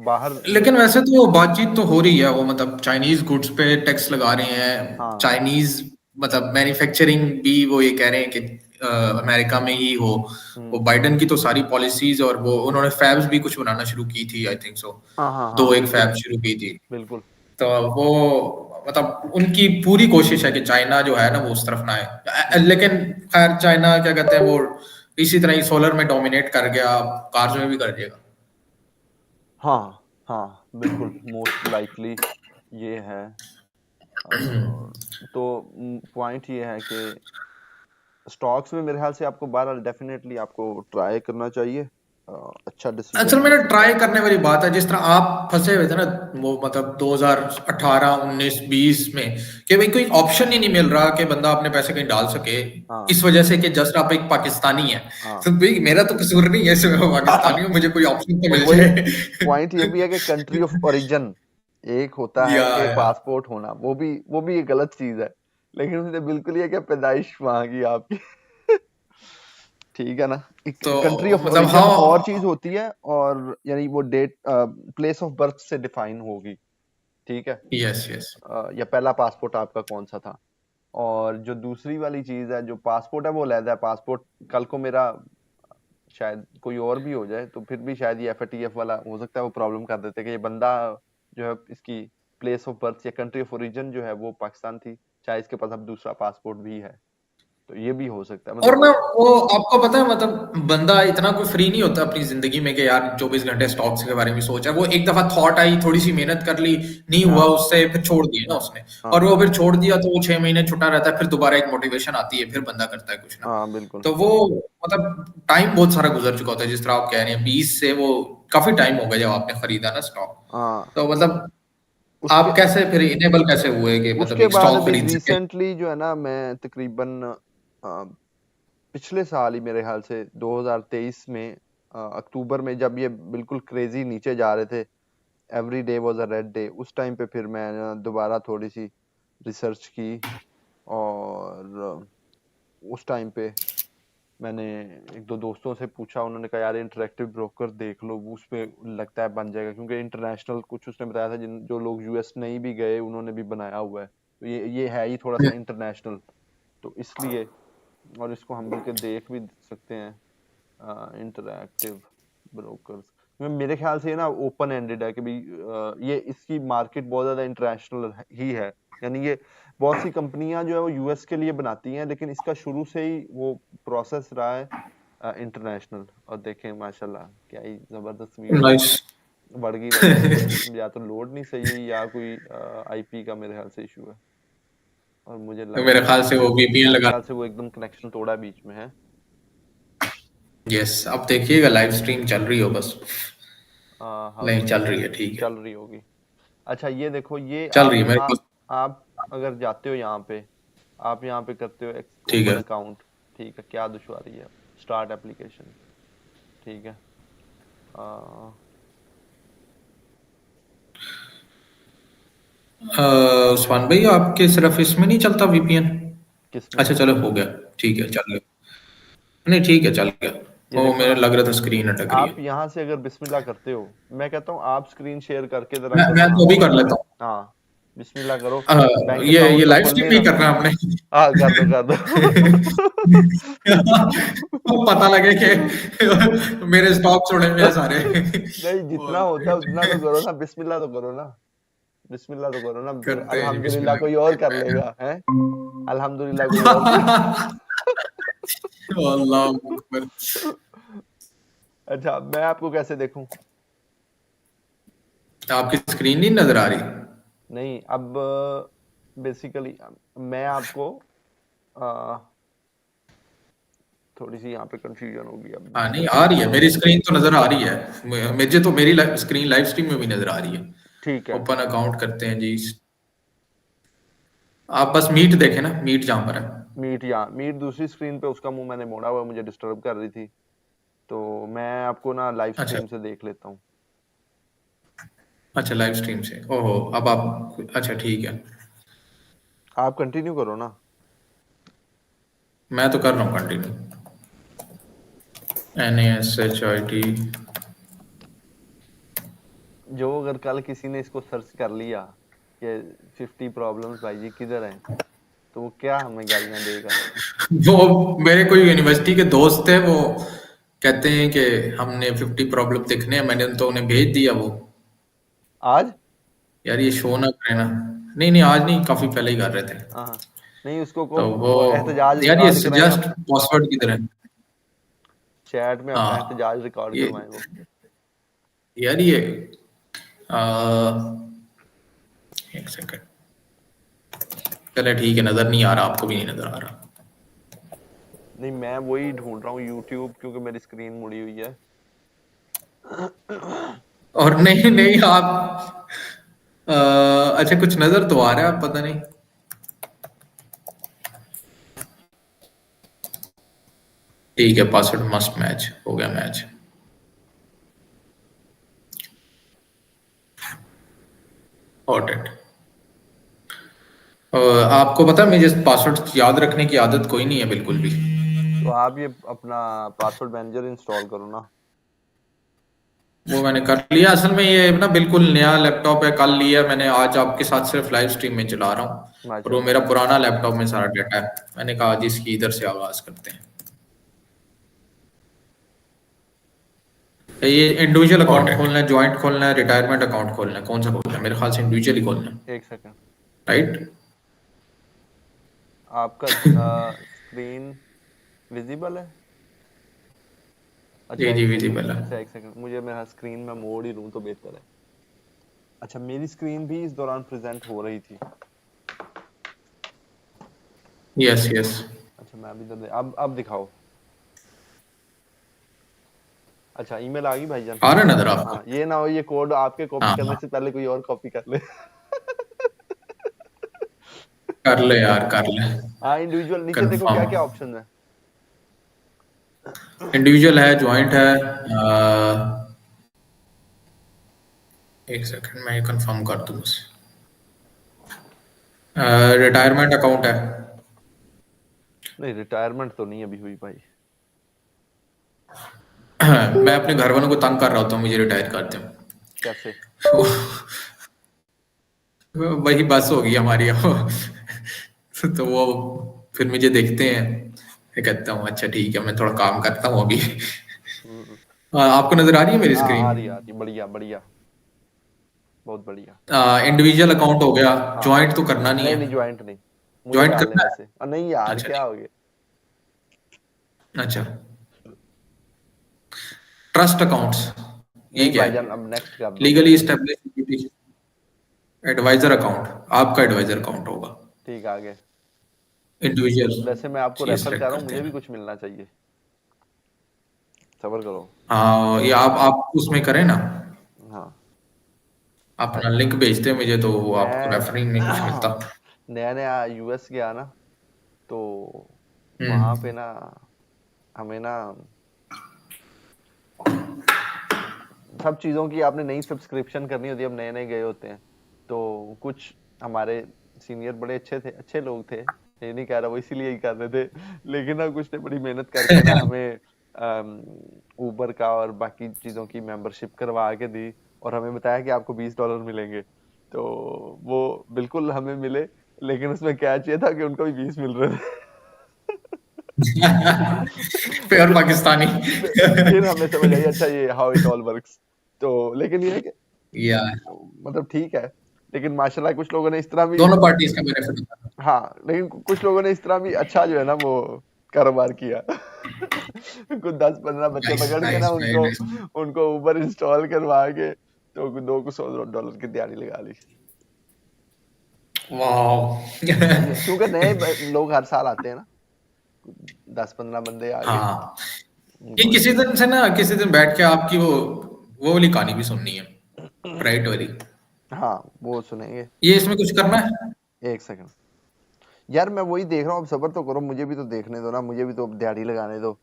बाहर लेकिन वैसे तो बातचीत तो हो रही है, वो मतलब चाइनीज गुड्स पे टैक्स लगा रहे हैं, हाँ चाइनीज मतलब मैन्युफैक्चरिंग भी वो ये कह रहे हैं कि अमेरिका में ही हो। वो हम्म बाइडन की तो सारी पॉलिसीज, और वो उन्होंने फैब्स भी कुछ बनाना शुरू की थी आई थिंक सो। हाँ हाँ दो हाँ एक बिल्कुल फैब शुरू की थी। बिल्कुल। तो वो मतलब उनकी पूरी कोशिश है कि चाइना जो है ना वो उस तरफ ना आए, हम्म लेकिन खैर चाइना क्या कहते हैं वो इसी तरह ही सोलर में डोमिनेट कर गया, कार्स में भी कर देगा। हाँ हाँ बिल्कुल, मोस्ट लाइकली ये है। तो पॉइंट ये है कि स्टॉक्स में मेरे ख्याल से आपको बहरहाल डेफिनेटली आपको ट्राई करना चाहिए। अच्छा असल डिसीजन में ले ना सकते ट्राई हैं। करने वाली बात है, जिस तरह आप फंसे हुए थे ना वो मतलब 2018 19 20 में, कि भाई कोई ऑप्शन ही नहीं मिल रहा कि बंदा अपने पैसे कहीं डाल सके, हाँ इस वजह से कि जस्ट आप एक पाकिस्तानी है। हाँ। तो भाई मेरा तो कसूर नहीं है इसमें, मैं पाकिस्तानी हूँ, मुझे कोई ऑप्शन तो और मिल वही जाए। पॉइंट ये भी है कि कंट्री ऑफ ओरिजिन एक होता है कि या पासपोर्ट होना, वो भी एक गलत चीज है। लेकिन उसने बिल्कुल ये कि पैदाइश वहां की आपकी ठीक है ना। एक तो कंट्री ऑफ मतलब ओरिजिन और चीज हाँ। होती है, और यानी वो डेट प्लेस ऑफ बर्थ से डिफाइन होगी। ठीक है। Yes yes. या पहला पासपोर्ट आपका कौन सा था। और जो दूसरी वाली चीज है, जो पासपोर्ट है वो लहदा है। पासपोर्ट कल को मेरा शायद कोई और भी हो जाए तो फिर भी शायद ये एफएटीएफ वाला हो सकता है वो प्रॉब्लम कर देते कि ये बंदा जो है इसकी प्लेस ऑफ बर्थ या कंट्री ऑफ ओरिजिन जो है वो पाकिस्तान थी, चाहे इसके पास अब दूसरा पासपोर्ट भी है। तो ये भी हो सकता है और मतलब। ना वो आपको पता है मतलब बंदा इतना कोई फ्री नहीं होता अपनी जिंदगी में कि यार 24 घंटे स्टॉक्स के बारे में सोचा। वो एक दफा थॉट आई, थोड़ी सी मेहनत कर ली, नहीं हुआ हाँ उससे, फिर छोड़ दिया ना उसने। और हाँ वो फिर छोड़ दिया तो वो 6 महीने छुटा रहता है, फिर दोबारा एक मोटिवेशन आती है, फिर बंदा करता है कुछ ना। हाँ बिल्कुल। तो वो मतलब टाइम बहुत सारा गुजर चुका होता है, जिस तरह आप कह रहे हैं 20 से वो काफी टाइम हो गया जब आपने खरीदा ना स्टॉक। हाँ तो मतलब उसके आप कैसे फिर इनेबल कैसे हुए कि मतलब उसके एक बाद स्टॉक अभी खरीद सके? रिसेंटली जो है ना, मैं तकरीबन पिछले साल ही मेरे ख्याल से 2023 में अक्टूबर में, जब ये बिल्कुल क्रेजी नीचे जा रहे थे, every day was a red day, उस टाइम पे फिर मैं दोबारा थोड़ी सी रिसर्च की। और उस टाइम पे मैंने एक दो दोस्तों से पूछा, उन्होंने कहा यार इंटरेक्टिव ब्रोकर देख लो, उस पे लगता है बन जाएगा, क्योंकि इंटरनेशनल कुछ उसने बताया था, जिन जो लोग यूएस नहीं भी गए उन्होंने भी बनाया हुआ है, तो ये है ही थोड़ा सा इंटरनेशनल, तो इसलिए। और इसको हम बल्कि देख भी सकते हैं, इंटरैक्टिव ब्रोकर्स में मेरे ख्याल से ये ना ओपन एंडेड है कि भाई ये इसकी मार्केट बहुत ज्यादा इंटरनेशनल ही है। यानी ये बहुत सी कंपनियां जो है वो यूएस के लिए बनाती हैं, लेकिन इसका शुरू से ही वो प्रोसेस रहा है इंटरनेशनल। और देखें माशाल्लाह क्या ही जबरदस्त वीडियो है। नाइस। बढ़ गई वैसे तो, या तो लोड नहीं सही है या कोई आईपी का मेरे ख्याल से इशू है। और मुझे तो लग मेरे नहीं ख्याल रहा, से वो वीपीएन मेरे लगा। ख्याल से वो एकदम कनेक्शन तोड़ा बीच में है। यस, अब देखिएगा लाइव स्ट्रीम चल रही हो बस। हाउ नहीं टू चल रही है, ठीक है। चल रही होगी। अच्छा ये देखो, ये चल रही है मेरे पास। आप अगर जाते हो यहाँ पे, आप यहाँ पे करते हो ठीक ओपन है। अकाउंट। ठीक है, क्या दुश्वारी है। Start application. ठीक है। आ, उस्मान भाई आपके सिर्फ इसमें नहीं चलता वीपीएन? किसमें। अच्छा चलो हो गया। ठीक है चल गया। नहीं ठीक है चल गया। ये वो देखो मेरे ना, लग रहा था स्क्रीन अटक रही आप है। यहाँ से अगर बिस्मिल्लाह करते हो, मैं कहता हूँ आप स्क्रीन शेयर करके जरा मैं करो ना। तो अभी कर लेता हूँ। हाँ, बिस्मिल्लाह करो। अ, बैंक ये अकाउंट तो लाइव खुल नहीं स्ट्रीम नहीं रहा। करना आपने? हाँ कर दो कर तो पता दो। लगे कि मेरे स्टॉक छोड़े हुए हैं सारे। नहीं, जितना और होता है उतना तो करो ना, बिस्मिल्लाह तो करो ना। बिस्मिल्लाह तो करो ना, फिर करते हैं जी अल्हम्दुलिल्लाह बिस्मिल्लाह कोई और कर लेगा हैं। अल्हम्दुलिल्लाह कोई और कर अल्लाह अकबर। अच्छा, मैं आपको कैसे देखूं। आपकी स्क्रीन नहीं नजर आ रही? नहीं, अब बेसिकली मैं आपको अ, थोड़ी सी यहाँ पे कंफ्यूजन होगी अब। हाँ नहीं आ रही है, मेरी स्क्रीन तो नजर आ रही है मुझे, तो मेरी स्क्रीन लाइव स्ट्रीम में भी नजर आ रही है। ठीक है। ओपन अकाउंट करते हैं जी। आप बस मीट देखें ना, मीट जहां पर है। मीट, यहाँ मीट दूसरी स्क्रीन पे, उसका मुंह मैंने मोड़ा हुआ है, मुझे डिस्टर्ब कर रही थी, तो मैं आपको ना लाइव अच्छा। स्ट्रीम से देख लेता हूँ। अच्छा लाइव स्ट्रीम से, ओहो अब आप, अच्छा ठीक है। आप कंटिन्यू करो ना। मैं तो कर रहा हूँ कंटिन्यू। NASHIT। जो अगर कल किसी ने इसको सर्च कर लिया कि 50 प्रॉब्लम्स भाई जी किधर हैं, तो वो क्या हमें गालियां देगा। वो मेरे कोई यूनिवर्सिटी के दोस्त थे, वो कहते हैं कि हमने 50 प्रॉब्लम देखने हैं, मैंने तो उन्हें भेज दिया वो। आज। यार ये शो ना करे ना। नहीं नहीं आज नहीं, काफी पहले ही कर रहे थे। हाँ, नहीं उसको को तो वो वो एहतजाज यार ये रिकॉर्ड कराएं सजेस्ट अपना, पासवर्ड की तरह। चैट में अपना हाँ एहतजाज रिकॉर्ड ये करवाएं वो। यार ये आ, एक सेकंड। चले ठीक है, नजर नहीं आ रहा, आपको भी नहीं नजर आ रहा। नहीं, मैं वही ढूंढ रहा हूँ यूट्यूब, क्योंकि मेरी स्क्रीन मुड़ी हुई है। और नहीं नहीं आप अच्छा कुछ नजर तो आ रहा है, पता नहीं। ठीक है, पासवर्ड मस्ट मैच हो गया मैच। Hot it. आपको पता है मुझे पासवर्ड याद रखने की आदत कोई नहीं है बिल्कुल भी। तो आप ये अपना पासवर्ड मैनेजर इंस्टॉल करो ना। वो मैंने कर लिया, असल में ये ना बिल्कुल नया लैपटॉप है, कल लिया मैंने, आज आपके साथ सिर्फ लाइव स्ट्रीम में चला रहा हूँ। और वो माशाल्लाह। मेरा पुराना लैपटॉप में सारा डाटा है, मैंने कहा आज इसकी इधर से आगाज करते हैं। ये इंडिविजुअल अकाउंट खोलना है, ज्वाइंट खोलना है, रिटायरमेंट अकाउंट खोलना है, कौन सा खोलना है? मेरे ख्याल से इंडिविजुअल ही खोलना है। एक सेकंड। राइट। आपका स्क्रीन विजिबल है? अच्छा जी जी एक सेकंड, विजिबल है। अच्छा एक सेकंड, मुझे मेरा स्क्रीन में मोड़ ही लूँ तो बेहतर है। अच्छा मेरी स्क्रीन भी इस दौरान प्रेजेंट हो रही थी। Yes yes. अच्छा मैं अभी अब दिखाओ। अच्छा ईमेल आ गई भाईजान। आ रहा है नजर आपको? हाँ ये ना हो ये कोड आपके कॉपी हाँ करने हाँ, से पहले कोई और कॉपी कर ले। कर ले यार कर ले। हाँ इंडिविजुअल नीचे देखो क्या क्या कंफर्म। ऑप्शन है। इंडिविजुअल है, ज्वाइंट है, एक सेकंड मैं ये कंफर्म कर दूं बस। रिटायरमेंट अकाउंट है। नहीं रिटायरमेंट तो नहीं अभी हुई भाई। मैं अपने घर वालों को तंग कर रहा होता हूँ, मुझे रिटायर कर दूं। कैसे? वही बस होगी हमारी अब। तो वो फिर मुझे देखते हैं, मैं कहता हूँ अच्छा ठीक है मैं थोड़ा काम करता हूँ अभी। हम्म, आपको नजर आ रही है मेरी हाँ स्क्रीन? आ रही बढ़िया बढ़िया। बहुत बढ़िया। इंडिविजुअल अकाउंट हो गया, हाँ ज्वाइंट तो करना नहीं नहीं है। नहीं ज्वाइंट नहीं। मुझे ज्वाइंट डालने करना वैसे नहीं है? यार अच्छा क्या ठीक। हो गया। अच्छा, ट्रस्ट अकाउंट्स, ये नहीं क्या भाईजान है? अब नेक्स्ट कर दो। लीगली एस्टेब्लिश एडवाइजर अकाउंट, आपका एडवाइजर अकाउंट होगा। ठीक आगे। इंडिविजुअल, वैसे मैं आपको ये रेफर कर सिलेक्ट रहा हूँ, करते मुझे भी हैं। कुछ मिलना चाहिए। सबर करो। हाँ ये आप उसमें करें ना, हाँ अपना लिंक भेजते हैं मुझे तो आपको मैं रेफरिंग में कुछ मिलता। नया नया यूएस गया ना, तो वहां पे हम्म। ना हमें ना सब चीज़ों की आपने नई सब्सक्रिप्शन करनी होती है, अब नए नए गए होते हैं। तो कुछ हमारे सीनियर बड़े अच्छे थे, अच्छे लोग थे, ये नहीं कह रहा वो इसीलिए ही कर रहे थे। लेकिन ना कुछ ने बड़ी मेहनत करके ना हमें ऊबर का और बाकी चीज़ों की मेंबरशिप करवा के दी, और हमें बताया कि आपको $20 मिलेंगे। तो वो बिल्कुल हमें मिले, लेकिन उसमें कैच ये था कि उनको भी 20 मिल रहे थे। प्योर पाकिस्तानी। फिर हमें समझ आई अच्छा ये हाउ इट ऑल वर्क्स। तो लेकिन ये है कि यार मतलब ठीक है, लेकिन माशाल्लाह कुछ लोगों ने इस तरह भी दोनों पार्टीज का बेनिफिट होता है। हाँ लेकिन कुछ लोगों ने इस तरह भी अच्छा जो है ना वो कारोबार किया। कुछ 10-15 बच्चे नाइस पकड़ के ना नाइस वेरी उनको नाइस। उनको ऊबर इंस्टॉल करवा के तो दो को $100 की दिहाड़ी लगा ली। सही है क्योंकि वाह। नए लोग हर साल आते हैं ना, 10-15 बंदे आ गए हाँ, ये उनको किसी इंस्टॉल। दिन से ना किसी दिन बैठ के आपकी वो वाली कहानी भी सुननी है, राइट वाली। हाँ वो सुनेंगे। ये इसमें कुछ करना है? एक सेकंड यार मैं वही देख रहा हूँ, अब सब्र तो करो, मुझे भी तो देखने दो ना, मुझे भी तो दिहाड़ी लगाने दो।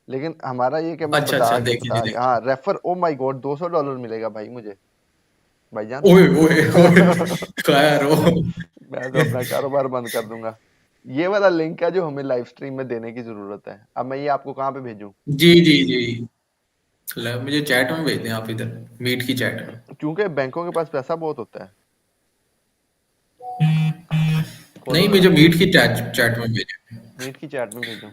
लेकिन हमारा ये कि मैं अच्छा अच्छा, देखिए जी बता देखिए। हाँ रेफर, ओ माय गॉड $200 मिलेगा भाई मुझे, भाईजान। ओए ओए ओए, खैर ओ। मैं तो अपना कारोबार बंद कर दूंगा। ये वाला लिंक है जो हमें लाइव स्ट्रीम में देने की जरूरत है, अब मैं ये आपको कहाँ पे भेजूं? जी जी जी, मुझे चैट में भेज दें आप, इधर मीट की चैट में। क्योंकि बैंकों के पास पैसा बहुत होता है। खोलो नहीं, जरा। मुझे मीट की चैट चैट में भेजें। मीट की चैट में भेजूं?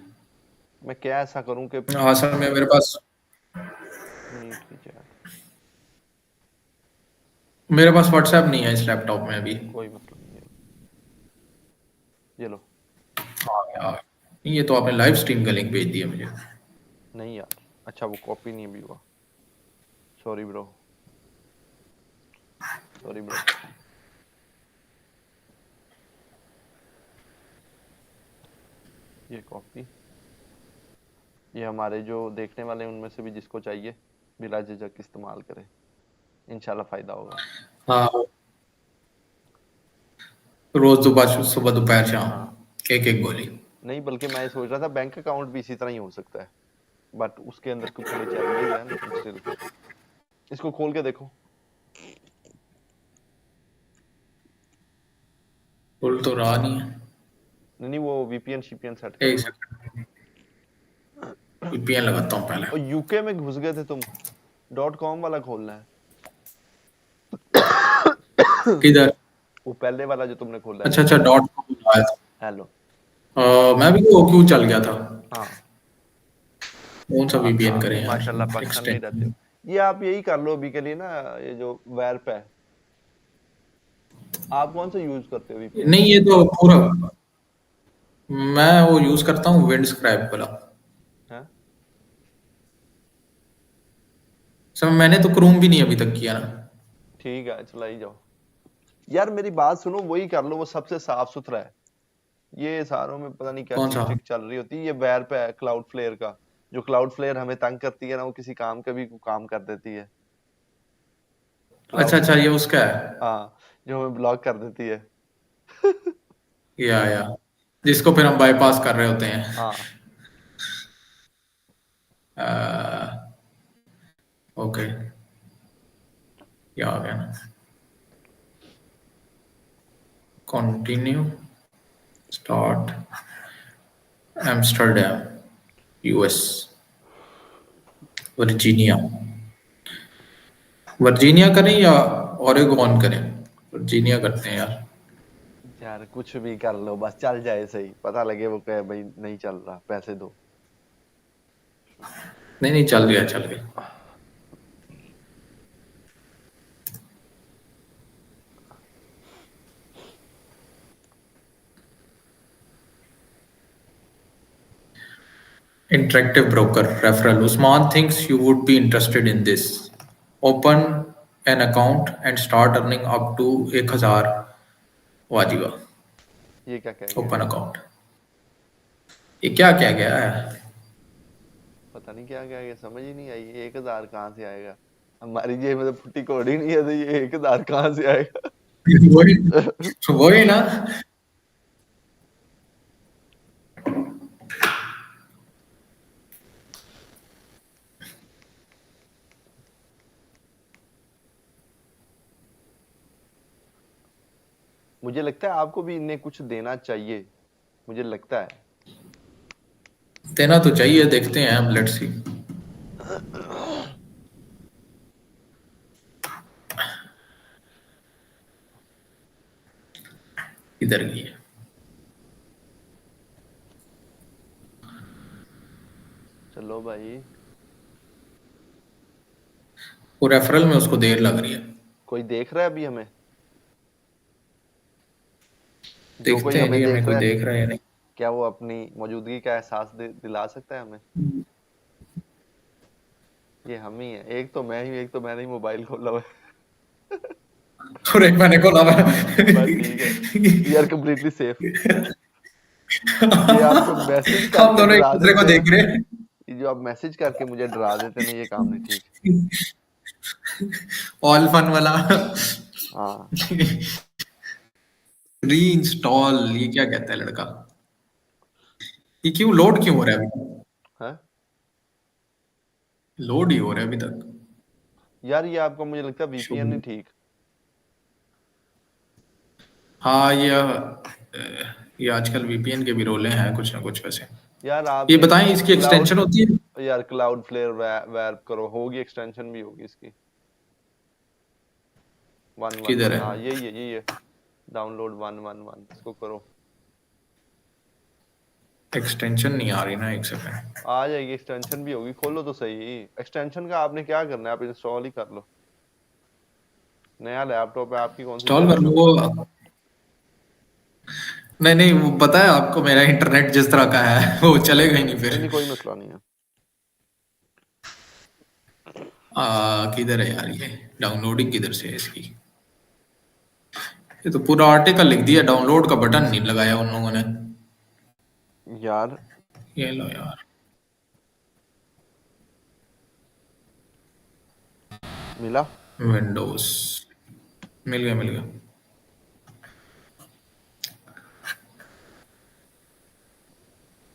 मैं क्या ऐसा करूं कि हाँ सर, मैं मेरे पास मीट की चैट? मेरे पास व्हाट्सएप नहीं है इस लैपटॉप में अभी। कोई मतलब नहीं है, ये लो। हाँ यार, ये तो आपने लाइव स्ट्रीम का लिंक भेज दिया मुझे। नहीं यार, अच्छा वो कॉपी नहीं भी हुआ, सॉरी ब्रो, सॉरी ब्रो। ये कॉपी, ये हमारे जो देखने वाले हैं उनमें से भी जिसको चाहिए बिला झिझक इस्तेमाल करें, इंशाल्लाह फायदा होगा। हाँ, रोज सुबह सुबह दोपहर शाम हाँ, एक एक गोली। नहीं बल्कि मैं ये सोच रहा था बैंक अकाउंट भी इसी तरह ही हो सकता है, बट उसके अंदर कुछ थोड़े चैलेंजेस हैं, लेकिन स्टिल इसको खोल के देखो। खुल तो रहा नहीं है। नहीं नहीं, वो वीपीएन शीपीएन सेट एक करो ना। सेकंड, वीपीएन लगाता हूँ पहले। और यूके में घुस गए थे तुम, .com वाला खोलना है। किधर? वो पहले वाला जो तुमने खोला है। अच्छा अच्छा, .com आया था। हेलो। मैं भी वो क्यों चल गया था। हाँ, कौन सा वीपीएन आप भी करें यार, माशाल्लाह पाकिस्तान में ही रहते एक्सटेंशन। हो। ये आप यही कर लो अभी के लिए ना, ये जो वैर्प है। आप कौन सा यूज करते हो वीपीएन? नहीं ये तो पूरा, मैं वो यूज करता हूँ विंड स्क्रैप वाला। है सर मैंने तो क्रोम भी नहीं अभी तक किया ना। ठीक है, चलाई जाओ। यार मेरी बात सुनो, वही कर लो, वो सबसे साफ सुथरा है। ये सारों में पता नहीं क्या कौन सा? चिक चल रही होती है। ये वैर्प है क्लाउड फ्लेयर का। जो क्लाउड फ्लेयर हमें तंग करती है ना, वो किसी काम का भी काम कर देती है। अच्छा क्लाउड, अच्छा, ये उसका है। हाँ, जो हमें ब्लॉक कर देती है। या जिसको फिर हम बाईपास कर रहे होते हैं। हाँ, ओके, क्या आ गया ना। Continue, start, Amsterdam, US, Virginia. Virginia करें या ओरेगोन करें? वर्जीनिया करते हैं यार। यार कुछ भी कर लो, बस चल जाए सही, पता लगे वो कहे भाई नहीं चल रहा, पैसे दो। नहीं नहीं, चल गया चल गया। Interactive broker referral. Usman thinks you would be interested in this. Open an account and start earning up to 1000 वाजिबा। ये क्या कह गया? Open account. ये क्या क्या गया है? पता नहीं क्या कह गया, समझ ही नहीं आई। 1,000 कहाँ से आएगा? हमारी जेब में तो फुट्टी कौड़ी नहीं है, तो ये 1,000 कहाँ से आएगा? वही वही ना। मुझे लगता है आपको भी इन्हें कुछ देना चाहिए, मुझे लगता है। देना तो चाहिए, देखते हैं हम, लेट्स सी। इधर की है। चलो भाई। वो रेफरल में उसको देर लग रही है। कोई देख रहा है अभी हमें? जो कोई देखते हैं हमें जी, हमें देख कोई रहा है, देख रहा है या नहीं। क्या वो अपनी मौजूदगी का एहसास दिला सकता है हमें? ये हम ही है। एक तो मैं ही, एक तो मैंने ही मोबाइल खोला हुआ है। और एक मैंने खोला हुआ बस ठीक है, वी आर कम्प्लीटली सेफ। ये आप जो मैसेज हम करके दोनों एक डरा दूसरे को देते हैं ना, देख रहे हैं। ये जो आप मैसेज करके मुझे डरा देते हैं ना, ये काम नहीं ठीक। ऑल फन वाला। हाँ, री इंस्टॉल, ये क्या कहता है लड़का? ये क्यों लोड क्यों हो रहा है अभी? है लोड ही हो रहा है अभी तक। यार। ये आपका मुझे लगता है वीपीएन नहीं शुभ। ठीक। हाँ ये आजकल वीपीएन के भी रोले हैं कुछ ना कुछ वैसे। यार आप ये ये बताएं, इसकी क्लाउड, एक्सटेंशन होती है? यार क्लाउड फ्लेयर वैर्प करो, होगी एक्सटेंशन भी होगी इसकी। 111, किधर है? हाँ यही है। डाउनलोड 111, इसको करो। एक्सटेंशन नहीं आ रही ना, एक सेकंड। आ जाएगी, एक्सटेंशन भी होगी, खोलो तो सही। एक्सटेंशन का आपने क्या करना है, आप इंस्टॉल ही कर लो। नया लैपटॉप है, आपकी कौन सी इंस्टॉल कर लो जनरेशन? वो। नहीं नहीं, वो पता है आपको, मेरा इंटरनेट जिस तरह का है वो चलेगा ही नहीं फिर। नहीं नहीं, कोई मसला नहीं है। किधर है यार ये? डाउनलोडिंग किधर से है इसकी? ये तो पूरा आर्टिकल लिख दिया, डाउनलोड का बटन नहीं लगाया उन लोगों ने। यार ये लो यार। मिला? विंडोज मिल गया, मिल गया।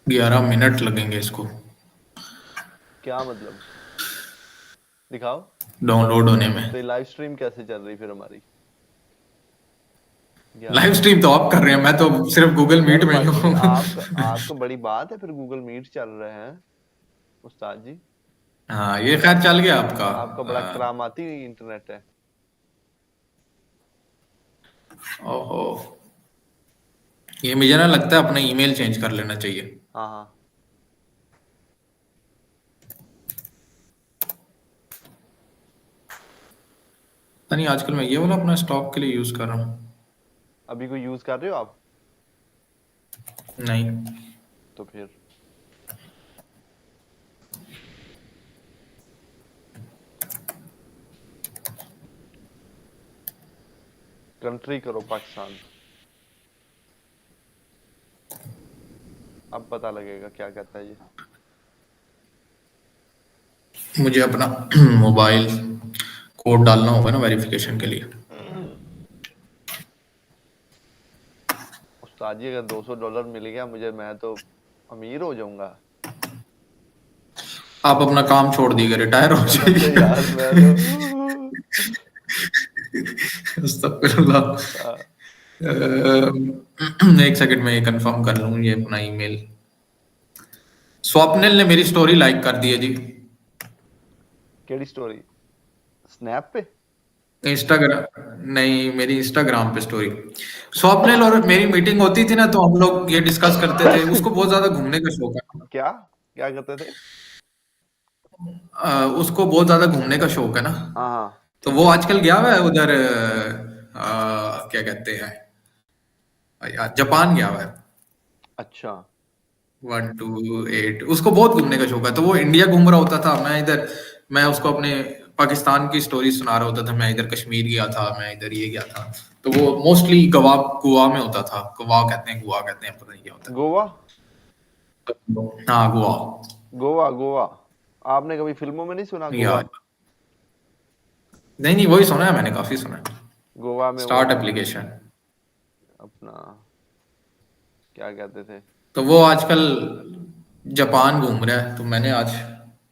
11 मिनट लगेंगे इसको क्या मतलब? दिखाओ। डाउनलोड होने में। तो लाइव स्ट्रीम कैसे चल रही फिर हमारी? लाइव 11 स्ट्रीम तो आप कर रहे हैं, मैं तो सिर्फ गूगल मीट चल में ही भाई, हूँ। आपका बड़ी बात है, फिर गूगल मीट चल रहे हैं उस्ताद जी। हाँ, ये खैर चल गया आपका। आपका बड़ा करामाती इंटरनेट है। ओहो, ये मुझे ना लगता है अपना ईमेल चेंज कर लेना चाहिए। हाँ हाँ। पता नहीं आजकल मैं ये वाला अपना स्टॉक के लिए यूज कर रहा हूँ। अभी कोई यूज कर रहे हो आप? नहीं। तो फिर कंट्री करो पाकिस्तान, अब पता लगेगा क्या कहता है ये। मुझे अपना मोबाइल कोड डालना होगा ना वेरिफिकेशन के लिए। उस्ताद जी अगर $200 मिल गया मुझे, मैं तो अमीर हो जाऊंगा। आप अपना काम छोड़ दीजिए, रिटायर हो कसम से जाइए। यार, मैं तो अस्तगफिरुल्लाह। हाँ, एक सेकंड में ये कंफर्म कर लूँ, ये अपना ईमेल। स्वप्निल ने मेरी स्टोरी लाइक कर दी है जी। केड़ी स्टोरी? स्नैप पे? इंस्टाग्राम नहीं, मेरी इंस्टाग्राम पे स्टोरी। स्वप्निल और मेरी मीटिंग होती थी ना, तो हम लोग ये डिस्कस करते थे। उसको बहुत ज्यादा घूमने का शौक है। क्या क्या करते थे? उसको बहुत ज्यादा घूमने का शौक है ना। हाँ हाँ, तो ठीक वो है। आजकल गया हुआ है उधर, क्या कहते हैं यार, जापान गया हुआ है। अच्छा। 128, उसको बहुत घूमने का शौक है। तो वो इंडिया घूम रहा होता था, मैं इधर, मैं उसको अपने पाकिस्तान की स्टोरी सुना रहा होता था। मैं इधर कश्मीर गया था, मैं इधर ये गया था। तो वो मोस्टली गोवा, गोवा में होता था। गोवा कहते हैं, गोवा कहते हैं, पता नहीं क्या होता गोवा? है। हाँ, गोवा। गोवा गोवा, आपने कभी फिल्मों में नहीं सुना या गोवा? नहीं नहीं, वही सुना है मैंने, काफी सुना है। गोवा में वो स्टार्ट एप्लीकेशन। अपना क्या कहते थे? तो वो आजकल जापान घूम रहा है। तो मैंने आज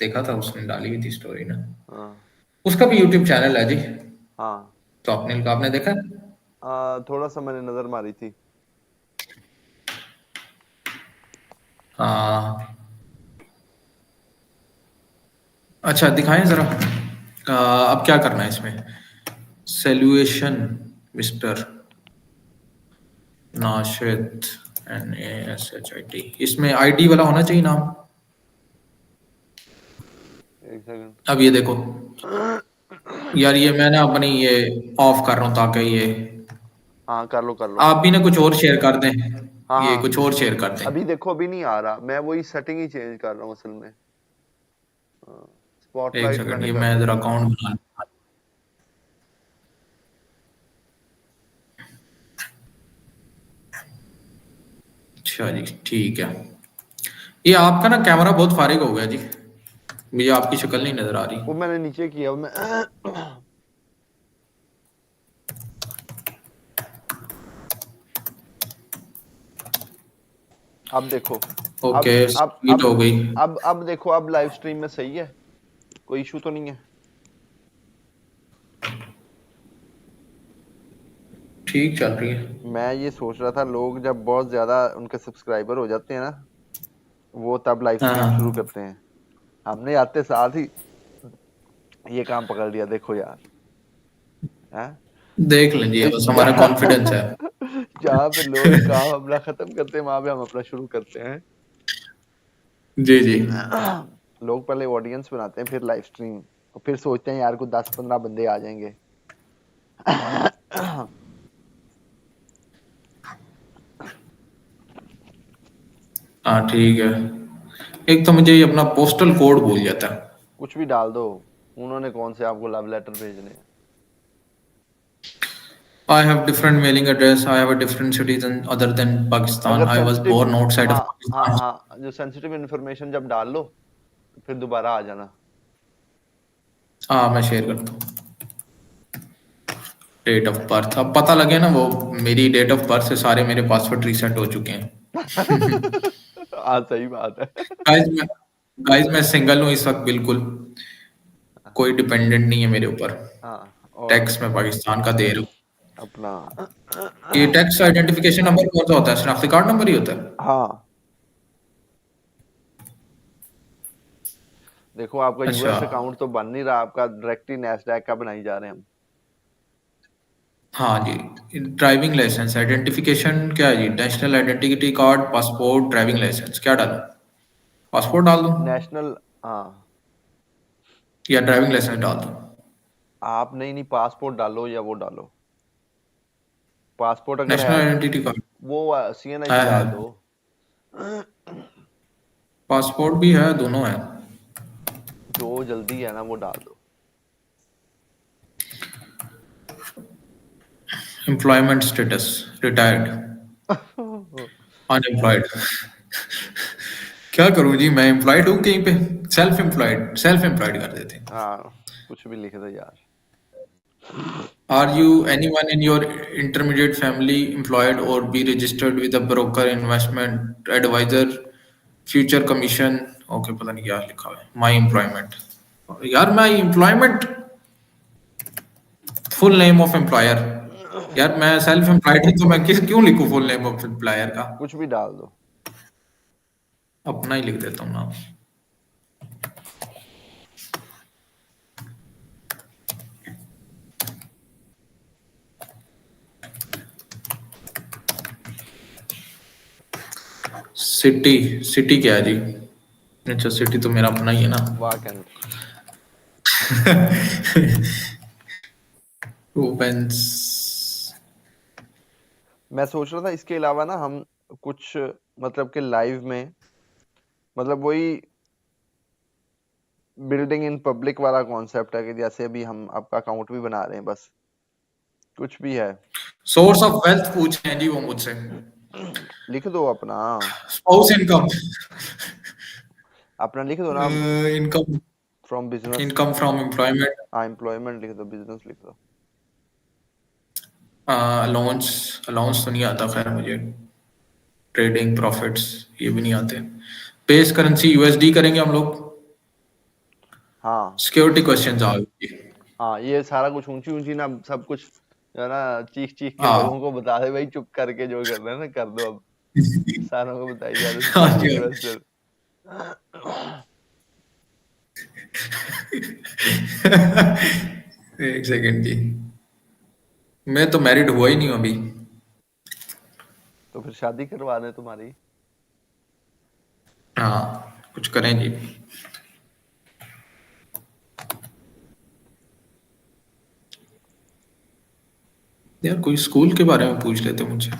देखा था, उसने डाली हुई थी स्टोरी ना। हाँ उसका भी यूट्यूब चैनल है जी। हाँ। स्वप्निल का आपने देखा है? थोड़ा सा मैंने नजर मारी थी। हाँ। अच्छा, दिखाएं जरा। अब क्या करना है इसमें? सॉल्यूशन मिस्टर नाशिद, NASHIT, इसमें आईडी वाला होना चाहिए नाम। एक सेकंड। अब ये देखो यार, ये मैं ना अपनी ये ऑफ कर रहा हूँ ताकि ये हाँ, कर लो कर लो। आप भी ना कुछ और शेयर कर दें। हाँ ये हाँ। कुछ और शेयर कर दें। अभी देखो, अभी नहीं आ रहा, मैं वही सेटिंग ही चेंज कर रहा हूँ असल में। एक स्पॉटलाइट सेकंड, मैंने ये कर मैं दी। जरा अकाउंट बना। अच्छा जी, ठीक है। ये आपका ना कैमरा बहुत फारिग हो गया जी, मुझे आपकी शक्ल नहीं नजर आ रही। वो मैंने नीचे किया, मैं अब देखो। ओके, अब अब स्वीट अब हो गई। अब देखो, अब लाइव स्ट्रीम में सही है, कोई इशू तो नहीं है? ठीक चल रही है। मैं ये सोच रहा था, लोग जब बहुत ज्यादा उनके सब्सक्राइबर हो जाते हैं ना, वो तब लाइव हाँ स्ट्रीम शुरू हाँ, करते हैं। हमने आते साथ ही ये काम पकड़ लिया, देखो यार। हैं? देख लीजिए, बस हमारा कॉन्फिडेंस है। जहाँ पे लोग काम अपना खत्म करते हैं, वहां पे हम अपना शुरू करते हैं। जी जी। लोग पहले ऑडियंस बनाते हैं, फिर लाइव स्ट्रीम, और फिर सोचते हैं यार को 10-15 बंदे आ जाएंगे। हाँ ठीक है। एक तो मुझे ये अपना पोस्टल कोड भूल जाता है। कुछ भी डाल दो, उन्होंने कौन से आपको लव लेटर भेजने हैं? I have different mailing address. I have a different citizen other than Pakistan. अगर I was sensitive, born outside of हाँ हाँ Pakistan. हाँ, जो सेंसिटिव इन्फॉर्मेशन जब डाल लो, तो फिर दोबारा आ जाना। हाँ मैं शेयर करता हूँ। डेट ऑफ बर्थ अब पता लगे ना, वो मेरी डेट ऑफ बर्थ से सारे मेरे पासवर्ड रीसेट हो चुके हैं। हाँ सही बात है। गाइस मैं गाइस मैं सिंगल हूँ इस वक्त बिल्कुल, कोई डिपेंडेंट नहीं है मेरे ऊपर। हाँ और टैक्स मैं पाकिस्तान का दे रहा हूँ। अपना ये टैक्स आइडेंटिफिकेशन नंबर कौन सा होता है? शनाख्ती कार्ड नंबर ही होता है? हाँ देखो आपका अच्छा। यूएस अकाउंट तो बन नहीं रहा, आपका डायरेक्ट ही नैस्डैक का बनाई जा रहे हैं हम। हाँ जी, ड्राइविंग लाइसेंस आइडेंटिफिकेशन क्या है जी? National identity card, passport, driving license, क्या डालूं? पासपोर्ट डाल दूं नेशनल हाँ या ड्राइविंग लाइसेंस डाल दूं? आप नहीं पासपोर्ट डालो या वो डालो। पासपोर्ट अगर नेशनल है आइडेंटिटी कार्ड वो सीएनआईसी है। डाल दो। पासपोर्ट भी है, दोनों है। जो जल्दी है ना वो डाल दो। Employment status, retired, unemployed. क्या करूं जी, मैं एम्प्लॉयड हूं कहीं पे? सेल्फ एम्प्लॉयड कर देते हैं। हाँ कुछ भी लिख दो यार। Are you anyone in your intermediate family employed or be registered with a broker, investment advisor, future commission? Okay, पता नहीं क्या लिखा हुआ है। My employment. यार my employment full name of employer। यार मैं सेल्फ एम्प्लॉयड हूँ तो मैं किस क्यों लिखूं फुल नेम ऑफ एम्प्लॉयर का? कुछ भी डाल दो। अपना ही लिख देता हूँ नाम। सिटी, सिटी क्या है जी? अच्छा सिटी तो मेरा अपना ही है ना। वाकंड ओपेंस। मैं सोच रहा था इसके अलावा ना हम कुछ मतलब के लाइव में मतलब वही बिल्डिंग इन पब्लिक वाला कॉन्सेप्ट है कि जैसे अभी हम आपका अकाउंट भी बना रहे हैं बस कुछ भी है। सोर्स ऑफ वेल्थ पूछ रहे हैं जी वो मुझसे। लिख दो अपना। स्पाउस इनकम, अपना लिख दो ना। Income, from business. Income from employment, हाँ एम्प्लॉयमेंट लिख दो, बिजनेस लिख दो। अलाउंस। अलाउंस तो नहीं आता खैर मुझे। ट्रेडिंग प्रॉफिट्स ये भी नहीं आते। बेस करेंसी यूएसडी करेंगे हम लोग। हाँ सिक्योरिटी क्वेश्चंस आ गए। हाँ ये सारा कुछ ऊंची ऊंची ना सब कुछ जो है ना चीख चीख के हाँ लोगों को बता दे भाई चुप करके जो कर रहे हैं ना कर दो अब। सारों को बताई जा रही हाँ सिक्योरिटी जी। इन्वेस्टर। एक सेकंड जी, मैं तो मैरिड हुआ ही नहीं हूं अभी। तो फिर शादी करवा दे तुम्हारी। हाँ कुछ करें जी। यार कोई स्कूल के बारे में पूछ लेते मुझे।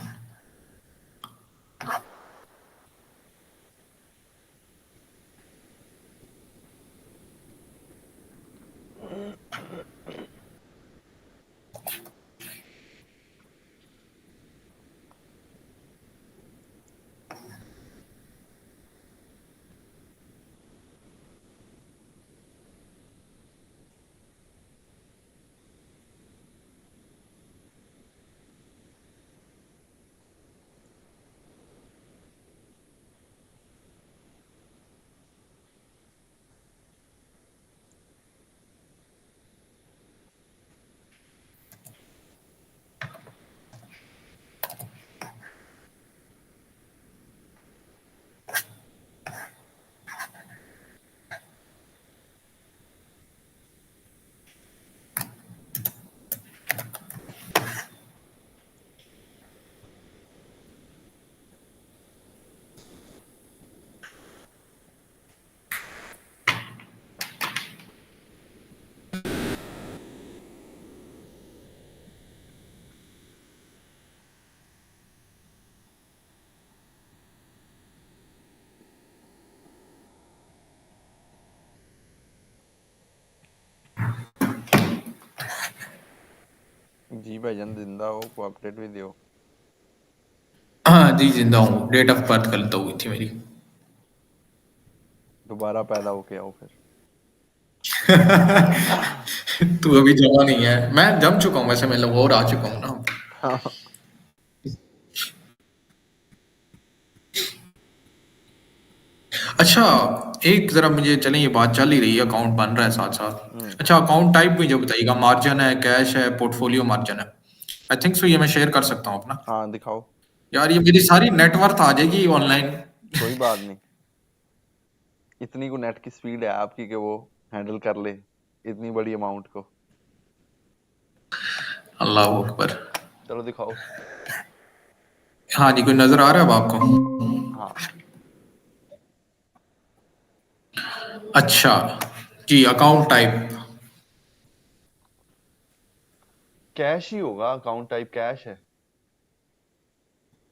जी भाईजान जिंदा हो को अपडेट भी दियो। हाँ जी जिंदा हूँ, डेट ऑफ बर्थ गलत हो गई थी मेरी। दोबारा पैदा होके आओ फिर। तू अभी जमा नहीं है, मैं जम चुका हूँ वैसे, मैं लाहौर आ चुका हूँ ना। हाँ। अच्छा, एक जरा मुझे चले, ये बात चल ही रही है, अकाउंट बन रहा है साथ हम्म। साथ। अच्छा, अकाउंट टाइप मुझे बताइएगा, मार्जिन है, कैश है, पोर्टफोलियो मार्जिन है। आई थिंक सो, ये मैं शेयर कर सकता हूँ अपना। हाँ दिखाओ। यार ये मेरी सारी नेटवर्थ आ जाएगी ऑनलाइन। कोई बात नहीं, इतनी को नेट की स्पीड है आपकी कि वो हैंडल कर ले इतनी बड़ी अमाउंट को। अल्लाह अकबर। चलो दिखाओ। हाँ जी, कोई नजर आ रहा है अब आपको? हाँ। अच्छा जी, अकाउंट टाइप कैश ही होगा, अकाउंट टाइप कैश है।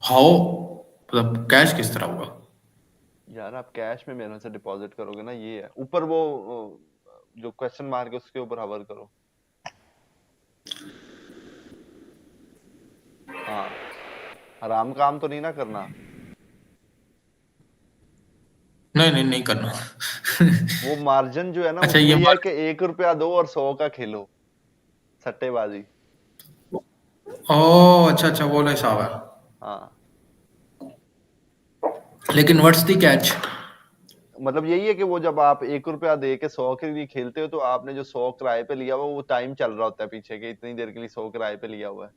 हाउ, मतलब कैश किस तरह होगा? यार आप कैश में मेरे से डिपॉजिट करोगे ना, ये है ऊपर वो जो क्वेश्चन मार्क है उसके ऊपर हवर करो। हाँ, हराम काम तो नहीं ना करना। नहीं नहीं नहीं करना। वो मार्जिन जो है ना, अच्छा, उसमें ये ये है कि 1 रुपया दो और 100 का खेलो, सट्टेबाजी। ओह अच्छा अच्छा, वो वाला हिसाब है। हाँ, लेकिन व्हाट्स द कैच? मतलब यही है कि वो जब आप 1 रुपया दे के 100 के लिए खेलते हो, तो आपने जो 100 किराए पे लिया हुआ, वो टाइम चल रहा होता है पीछे के, इतनी देर के लिए 100 किराए पे लिया हुआ है।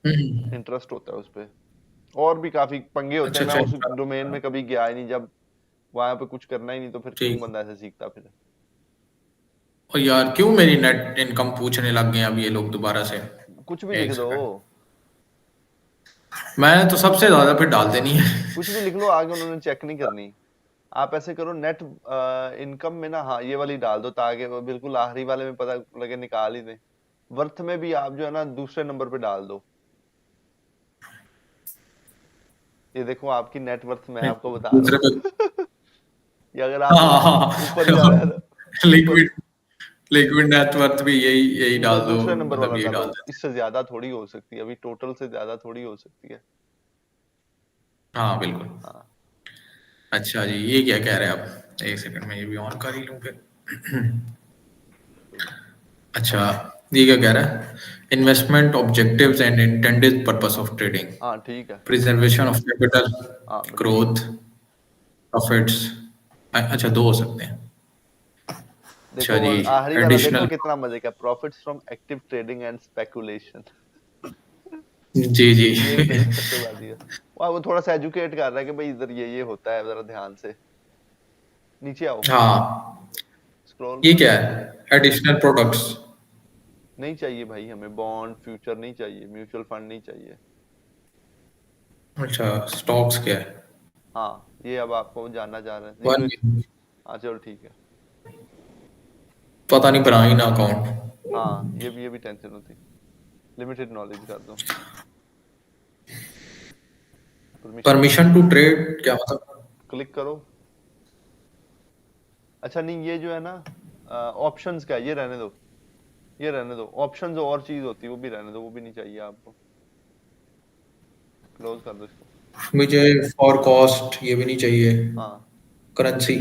हम्म, इंटरेस्ट होता है उस पे। और भी काफी पंगे होते अच्छा हैं, मैं अच्छा उस अच्छा, डोमेन में कभी गया ही नहीं, जब वहां पे कुछ करना ही नहीं तो फिर क्यों ठीक। बंदा ऐसे सीखता फिर। और यार क्यों मेरी नेट इनकम पूछने लग गए अब ये लोग दोबारा से? कुछ भी लिख एक दो, सेकंड, मैंने तो सबसे ज्यादा फिर डाल देनी है। कुछ भी लिख लो, आगे उन्होंने चेक नहीं करनी। आप ऐसे करो, नेट इनकम में ना, हाँ ये वाली डाल दो, ताकि वो बिल्कुल आखिरी वाले में पता लगे निकाल ही दें। वर्थ में भी आप जो है ना दूसरे नंबर पे डाल दो। ये देखो आपकी नेटवर्थ मैं आपको बता रहा दूसरे पे, हूँ। ये अगर हाँ आपने हाँ ऊपर जाना है तो ऊपर, लिक्विड, लिक्विड नेटवर्थ भी यही यही ऊपर डाल दो, दूसरे नंबर मतलब वाला यही डालो। डाल देते। इससे ज्यादा थोड़ी हो सकती है, अभी टोटल से ज्यादा थोड़ी हो सकती है। हाँ बिल्कुल। हाँ। अच्छा जी, ये क्या कह रहे हैं आप? एक सेकंड में ये भी ऑन कर ही लूं फिर। अच्छा, ये क्या कह रहा है? Investment objectives and intended purpose of trading, हाँ ठीक है। प्रिजर्वेशन ऑफ कैपिटल, हाँ बिल्कुल। Growth, profits. अच्छा, दो हो सकते हैं। देखो अच्छा वो जी, आखिरी वाला देखो एडिशनल। कितना मजे का, profits from active trading and speculation. जी जी। ये सही सट्टेबाजी है। वो थोड़ा सा एजुकेट कर रहा है कि भाई इधर ये होता है, जरा ध्यान से नीचे आओ, हाँ, स्क्रॉल ये करो। क्या है? Additional products. नहीं चाहिए भाई हमें, बॉन्ड फ्यूचर नहीं चाहिए, म्यूचुअल फंड नहीं चाहिए। अच्छा, स्टॉक्स क्या है? हाँ, ये अब आपको जानना चाह रहे हैं, ये वन, तो हाँ चलो ठीक है। पता नहीं बना ही ना अकाउंट। हाँ ये भी टेंशन होती, लिमिटेड नॉलेज कर दो, परमिशन दो, परमिशन टू ट्रेड क्या मतलब? क्लिक करो। अच्छा नहीं, ये जो है ना ऑप्शंस का है, ये रहने दो, ये रहने दो। ऑप्शंस और चीज होती है, वो भी रहने दो, वो भी नहीं चाहिए आपको, क्लोज कर दो इसको। मुझे फॉर कॉस्ट ये भी नहीं चाहिए। हाँ करेंसी,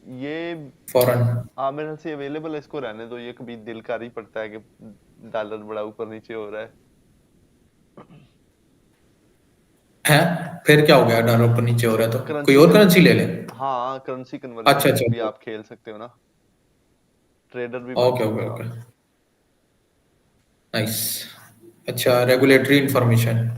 ये, फॉरेन। हाँ मेरे ख्याल से अवेलेबल है, इसको रहने दो, ये कभी दिल कर ही पड़ता है कि डॉलर बड़ा ऊपर नीचे हो रहा है। है, फिर क्या हो गया? डॉलर ऊपर नीचे हो रहा है तो कोई करेंसी और करेंसी ले ले। हाँ करेंसी कन्वर्जन अच्छा अच्छा, भी आप खेल सकते हो ना, ट्रेडर भी बन ओके सकते ओके हो ओके, आप। नाइस। अच्छा, रेगुलेटरी इंफॉर्मेशन।